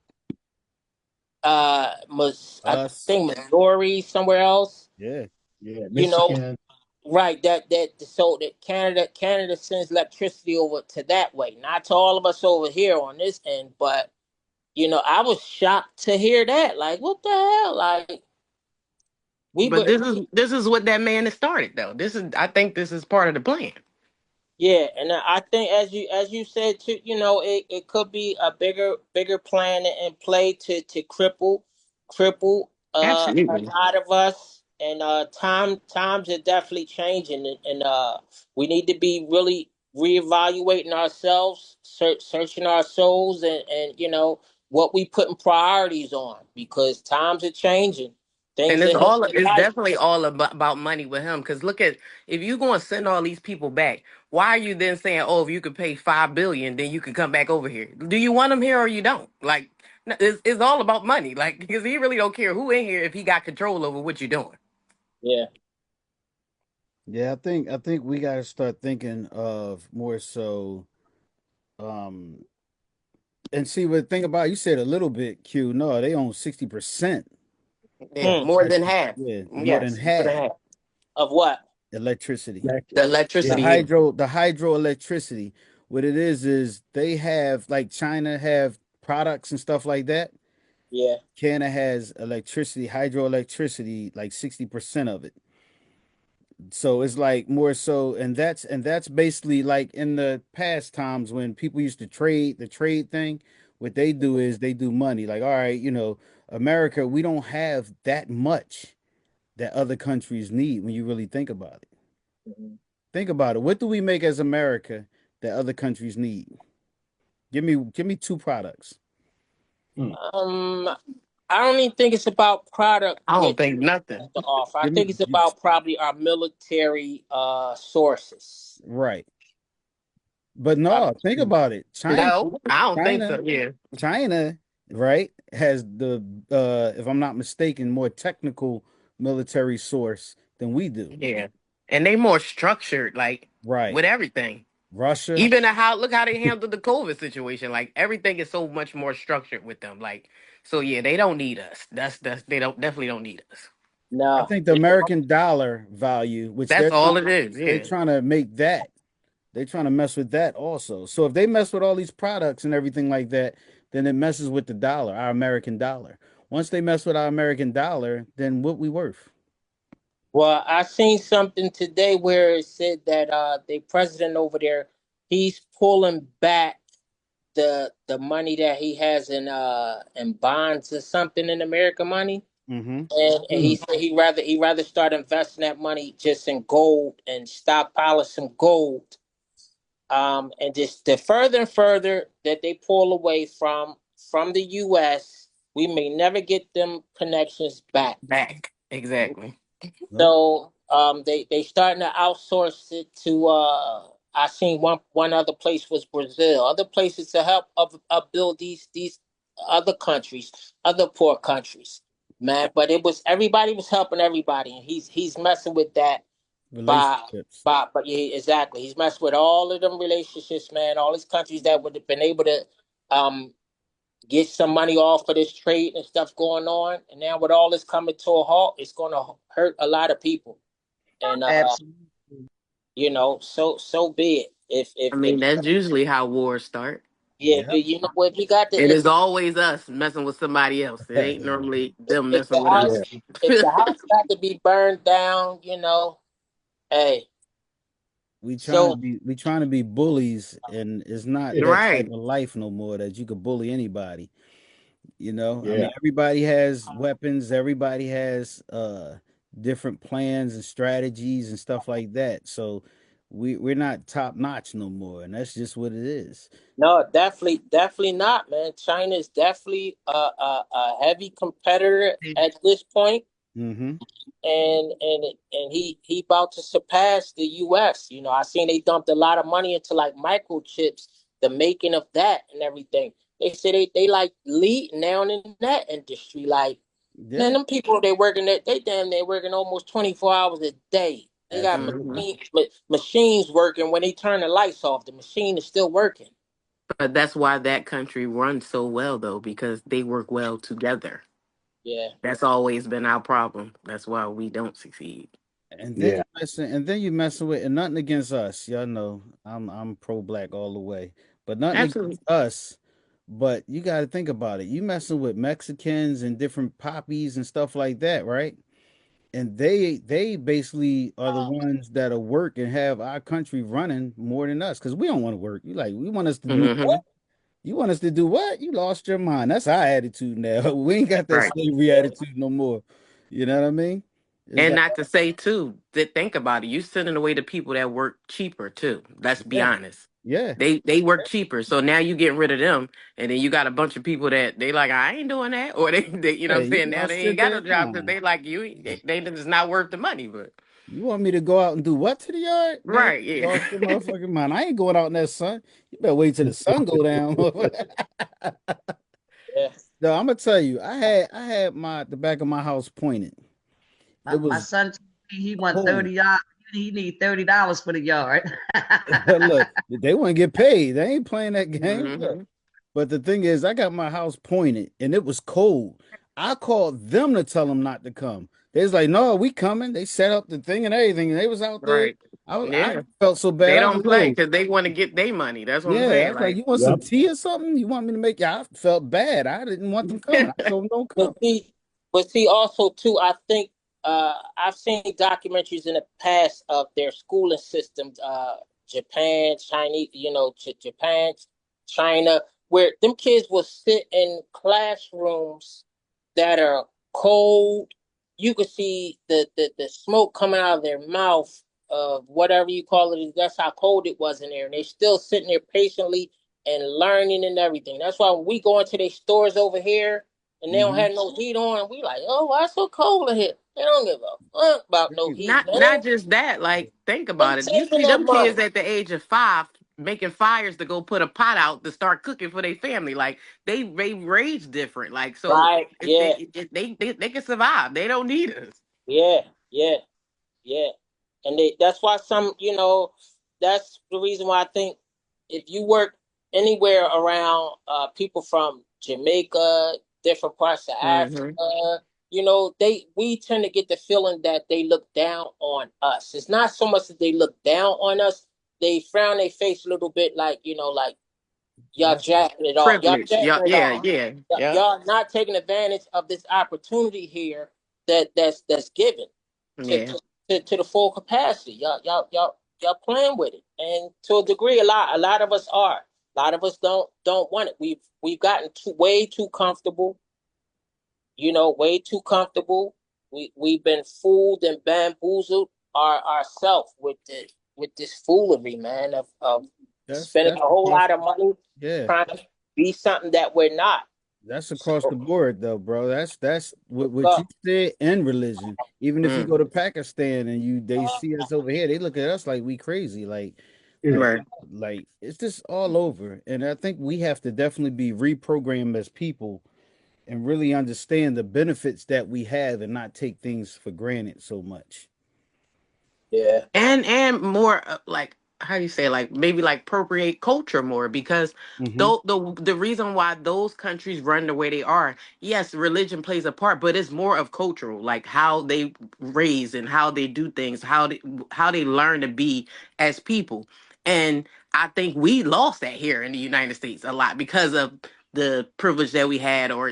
I us. think Missouri, somewhere else. Yeah. yeah, You know, Michigan. right, so that Canada sends electricity over to that way, not to all of us over here on this end, but I was shocked to hear that. Like, what the hell? Like, we But were. this is what that man has started though. I think this is part of the plan. Yeah, and I think as you said too, it could be a bigger plan in play to cripple a Absolutely. lot of us, and times are definitely changing, and we need to be really reevaluating ourselves, searching our souls, and what we putting priorities on, because times are changing. And Things it's are hitting all the it's light. definitely all about money with him. Because look at, if you're going to send all these people back, why are you then saying, oh, if you could pay 5 billion, then you could come back over here? Do you want them here or you don't? Like, it's all about money. Like, because he really don't care who in here if he got control over what you're doing. Yeah. Yeah, I think we got to start thinking of more so, um and see what think about, you said a little bit, Q. No, they own 60%. Yeah, Hmm. more than half. Yeah, more than Yes, more than half half. Of what? electricity. The Yeah, electricity. Yeah. the hydroelectricity. What it is they have, like China have products and stuff like that. Yeah. Canada has electricity, hydroelectricity, like 60% of it. So it's like more so, and that's basically like in the past times when people used to trade, the trade thing. What they do is they do money. Like, all right, America, we don't have that much that other countries need when you really think about it. Mhm. Think about it. What do we make as America that other countries need? Give me two products. Um, I don't even think it's about product I don't that think nothing. to offer. I Give me think it's about probably our military sources. right. But I, no, think about it. No, I don't think China, so. Yeah, China, right, has the if I'm not mistaken, more technical military source than we do. yeah, and they more structured, like Right. with everything. Russia, Even how look how they handled the COVID situation. Like everything is so much more structured with them. Like, so yeah, they don't need us. That's they don't definitely don't need us. I no, think the American dollar value, which That's all it is. they're Yeah, trying to make that. They're trying to mess with that also. So if they mess with all these products and everything like that, then it messes with the dollar, our American dollar. Once they mess with our American dollar, then what we worth? well, I seen something today where it said that the president over there, he's pulling back the money that he has in bonds or something in American money. Mm-hmm. And he said he rather start investing that money just in gold and stockpile some gold. And just the further and further that they pull away from the U.S., we may never get them connections back. back exactly. Nope. So they starting to outsource it to. I seen one other place was Brazil. Other places to help upbuild these other countries, other poor countries, man. But it was everybody was helping everybody, and he's messing with that by Relationships. but yeah, exactly. He's messed with all of them relationships, man. All these countries that would have been able to um get some money off of this trade and stuff going on, and now with all this coming to a halt, it's going to hurt a lot of people. And Absolutely. so be it. I If mean, that's usually how wars start. yeah, Yep. if you got the It is always us messing with somebody else. It ain't normally them if the messing with house us. if the house got to be burned down, hey, so We trying to be bullies, and it's not that type Right. of life no more that you could bully anybody. I Yeah. mean, everybody has weapons, everybody has different plans and strategies and stuff like that. So we're not top notch no more, and that's just what it is. no, definitely not, man. China is definitely a heavy competitor at this point, Mm-hmm. and he about to surpass the U.S. I seen they dumped a lot of money into like microchips, the making of that and everything. They say they like lead now in that industry. Like, man, Yeah, them people they working they damn they working almost 24 hours a day. They got absolutely. machines working when they turn the lights off. The machine is still working. But that's why that country runs so well, though, because they work well together. Yeah. That's always been our problem. That's why we don't succeed. And then Yeah. you messing with, and nothing against us. Y'all know I'm pro black all the way. But nothing Absolutely. against us. But you gotta think about it. You messing with Mexicans and different poppies and stuff like that, right? And they basically are the ones that'll work and have our country running more than us because we don't want to work. You like we want us to do Hmm. what? You want us to do what? You lost your mind. That's our attitude now. We ain't got that Right. slavery attitude no more. You know what I mean? It's And like, not to say too, that think about it, you sending away the people that work cheaper too. Let's be yeah, honest. yeah. They work cheaper. So now you getting rid of them, and then you got a bunch of people that they like, I ain't doing that. Or they you know Yeah, what I'm you saying, now gonna they ain't sit got no there? Come job because on. they like you they just not worth the money. But You want me to go out and do what to the yard? Man, right, you yeah. lost your motherfucking mind. I ain't going out in that sun. You better wait till the sun go down. Yeah. No, I'm gonna tell you, I had the back of my house pointed. It My was son, he want cold. 30 yards. He need $30 for the yard. Look, they want to get paid. They ain't playing that game. Hmm. But the thing is, I got my house pointed and it was cold. I called them to tell them not to come. They was like, "No, we coming." They set up the thing and everything, and they was out there. Right. I Yeah. felt so bad. They I was don't like, play "Yo, because they want to get their money. That's what I'm yeah." I saying. was like, Like, "You want some Yep. tea or something? You want me to make you?" I felt bad. I didn't want them coming. I told them don't But come. see, also too, I think I've seen documentaries in the past of their schooling systems, Japan, Chinese, Japan, China, where them kids will sit in classrooms that are cold. You could see the smoke coming out of their mouth of whatever you call it. That's how cold it was in there, and they still sitting there patiently and learning and everything. That's why when we go into these stores over here and they don't Hmm. have no heat on, we like, oh, why it's so cold in here? They don't give a fuck about no heat, not man. just that. Like, think They about it. You taking see that them money, kids at the age of 5 making fires to go put a pot out to start cooking for their family. Like they rage different. Like so, right? if Yeah, they can survive. They don't need us. yeah, yeah. Yeah, and that's why that's the reason why I think if you work anywhere around people from Jamaica, different parts of Hmm. Africa, we tend to get the feeling that they look down on us. It's not so much that they look down on us; they frown their face a little bit, like like y'all That's jacking it off. Y'all Privilege. Yeah, jacking it yeah, off. yeah, yeah, Y'all not taking advantage of this opportunity here that's given to yeah. to the full capacity. Y'all playing with it, and to a degree, a lot of us are. A lot of us don't want it. We've gotten way too comfortable. Way too comfortable. We've been fooled and bamboozled ourselves with this foolery, man, of spending that's a whole across. lot of money Yeah, trying to be something that we're not. that's across the So, board, though, bro. That's what uh, you said in religion. Even if you go Mm, to Pakistan and they see us over here, they look at us like we crazy. Like, right. like it's just all over. And I think we have to definitely be reprogrammed as people and really understand the benefits that we have and not take things for granted so much. yeah, And more like how do you say, like maybe like appropriate culture more, because Hmm. though the reason why those countries run the way they are, yes, religion plays a part, but it's more of cultural, like how they raise and how they do things, how they learn to be as people. And I think we lost that here in the United States a lot because of the privilege that we had, or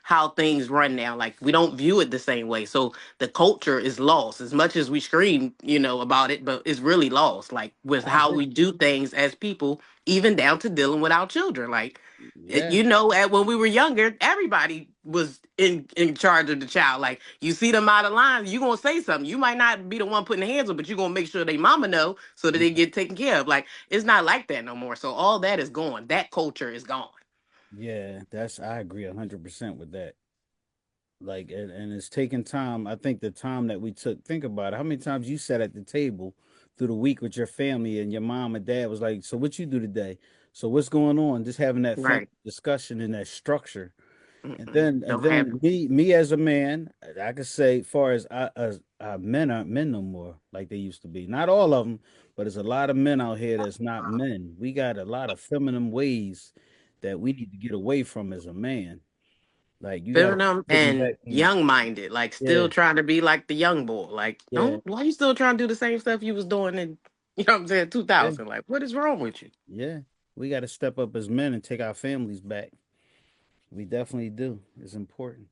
how things run now. Like we don't view it the same way, so the culture is lost as much as we scream about it, but it's really lost, like with I how agree. we do things as people, even down to dealing with our children. Like Yeah, when we were younger, everybody was in charge of the child. Like you see them out of line, you gonna say something. You might not be the one putting the hands on, but you gonna make sure they mama know so that they get taken care of. Like it's not like that no more, so all that is gone. That culture is gone. yeah, that's I agree 100% with that. Like, and it's taking time. I think the time that we took, think about it. How many times you sat at the table through the week with your family and your mom and dad was like, "So what you do today? So what's going on?" Just having that family Right. discussion and that structure. And Mm-mm. Don't have then me as a man, I could say, far as men aren't men no more like they used to be. Not all of them, but there's a lot of men out here that's not men. We got a lot of feminine ways that we need to get away from as a man. Like you gotta Feeling them and piggyback on. young minded, like Yeah, still trying to be like the young boy. Like, yeah, don't why you still trying to do the same stuff you was doing in you know what I'm saying, yeah, 2000? Like, what is wrong with you? yeah. We gotta step up as men and take our families back. We definitely do. It's important.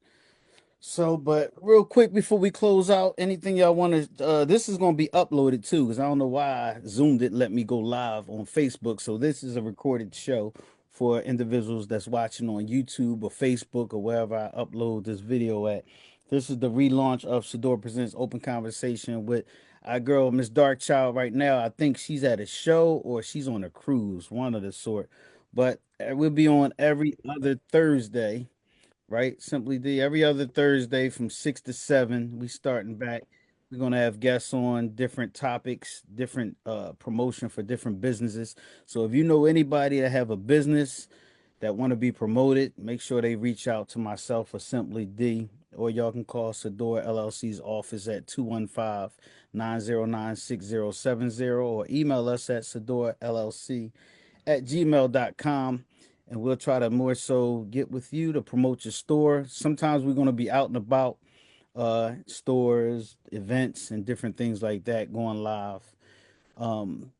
So, but real quick before we close out, anything y'all want to? This is going to be uploaded too, because I don't know why Zoom didn't let me go live on Facebook. So this is a recorded show for individuals that's watching on YouTube or Facebook or wherever I upload this video at. This is the relaunch of Sadior Presents Open Conversation with our girl Miss Darkchild. Right now, I think she's at a show or she's on a cruise, one of the sort. But we'll be on every other Thursday, right? Simply D. Every other Thursday from 6 to 7. We starting back. We're gonna have guests on different topics, different promotion for different businesses. So if you know anybody that have a business that want to be promoted, make sure they reach out to myself or Simply D, or y'all can call Sador LLC's office at 215-909-6070, or email us at sadorllc@gmail.com, and we'll try to more so get with you to promote your store. Sometimes we're going to be out and about, stores, events, and different things like that, going live, and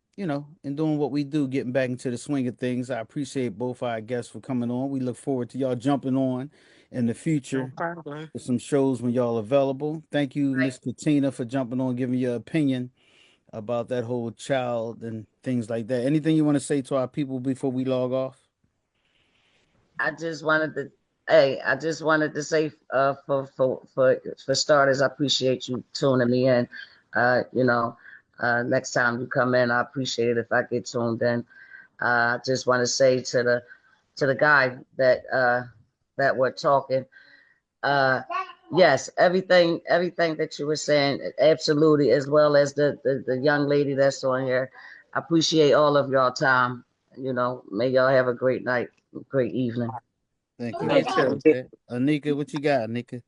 doing what we do, getting back into the swing of things. I appreciate both our guests for coming on. We look forward to y'all jumping on in the No future problem. with some shows when y'all available. Thank you, Miss Katina, for jumping on, giving your opinion about that whole child and things like that. Anything you want to say to our people before we log off? I just wanted to, hey, I just wanted to say, for starters, I appreciate you tuning me in. You know, next time you come in, I appreciate it if I get tuned in. I just want to say to the guy that we're talking, yes, everything that you were saying, absolutely, as well as the young lady that's on here. I appreciate all of y'all time. You know, may y'all have a great night, great evening. Thank you. You Thank too. Appreciate that. Anika, what you got, Anika?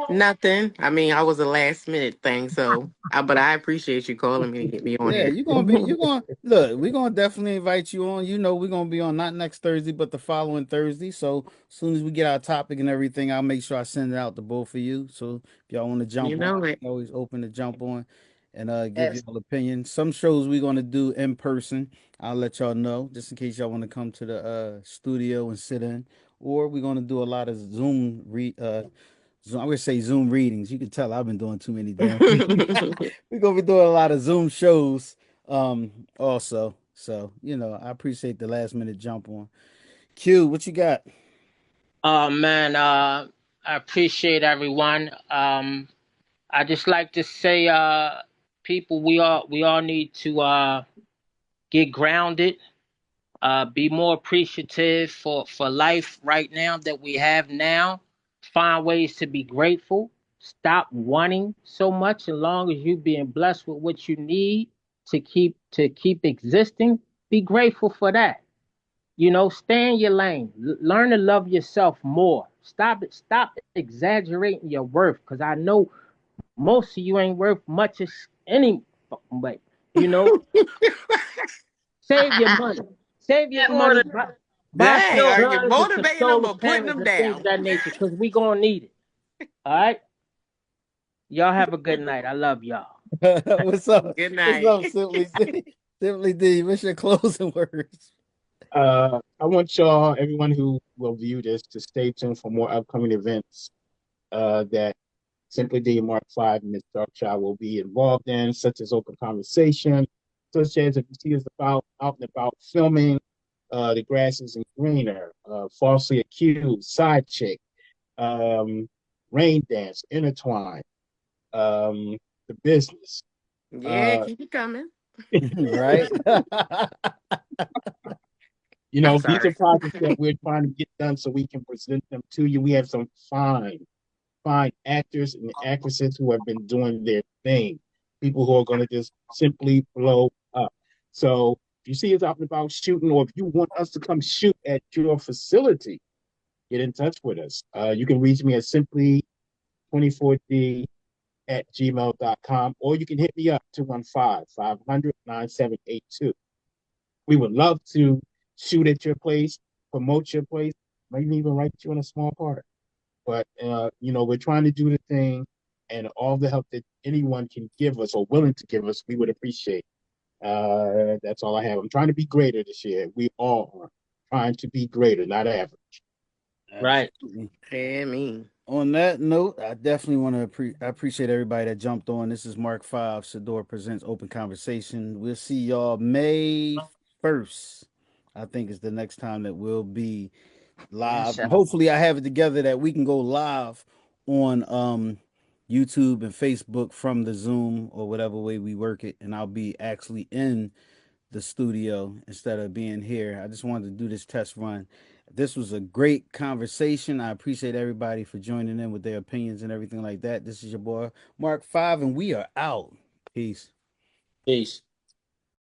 Nothing. I mean, I was a last minute thing, so but I appreciate you calling me to get me on Yeah, here. you're gonna look, we're gonna definitely invite you on. You know, we're gonna be on not next Thursday, but the following Thursday. So as soon as we get our topic and everything, I'll make sure I send it out to both of you. So if y'all want to You jump on, know it. you're always open to jump on and give Abs- y'all opinion. Some shows we're gonna do in person. I'll let y'all know just in case y'all want to come to the studio and sit in. Or we're gonna do a lot of I would say Zoom readings. You can tell I've been doing too many damn readings. We're gonna be doing a lot of Zoom shows also. So, I appreciate the last minute jump on. Q, what you got? Man, I appreciate everyone. I just like to say, people, we all need to get grounded, be more appreciative for life right now that we have now. Find ways to be grateful. Stop wanting so much. As long as you being blessed with what you need to keep existing, be grateful for that. Stay in your lane. Learn to love yourself more. Stop exaggerating your worth, because I know most of you ain't worth much as any fucking way. You know, save your money. Save your money. Buy Dang, some are you guns and some motivating them solar or putting panels them and things of down? that nature, because we gonna need it. All right. Y'all have a good night. I love y'all. What's up? Good What's night. up, Simply D? Simply D, what's your closing words? I want y'all, everyone who will view this, to stay tuned for more upcoming events that Simply D Mark 5 and Ms. Darkchild will be involved in, such as open conversation, such as if you see us about out and about filming, The Grass Isn't Greener, Falsely Accused, Side Chick, um, Rain Dance, Intertwine, The Business. Yeah, Uh, keep it coming. Right? I'm these are sorry. projects that we're trying to get done so we can present them to you. We have some fine actors and actresses who have been doing their thing. People who are going to just simply blow up. So if you see us out and about shooting, or if you want us to come shoot at your facility, get in touch with us. You can reach me at simply24d@gmail.com, or you can hit me up 215-500-9782. We would love to shoot at your place, promote your place. Might even write you in a small part. But we're trying to do the thing, and all the help that anyone can give us or willing to give us, we would appreciate. That's all I have. I'm trying to be greater this year. We all are trying to be greater, not average. Right. Absolutely. Yeah, me. On that note, I definitely want to I appreciate everybody that jumped on. This is Mark 5, Sador Presents Open Conversation. We'll see y'all May 1st. I think is the next time that we'll be live. And Inshallah. hopefully I have it together that we can go live on YouTube and Facebook from the Zoom or whatever way we work it. And I'll be actually in the studio instead of being here. I just wanted to do this test run. This was a great conversation. I appreciate everybody for joining in with their opinions and everything like that. This is your boy Mark 5, and we are out. Peace. Peace.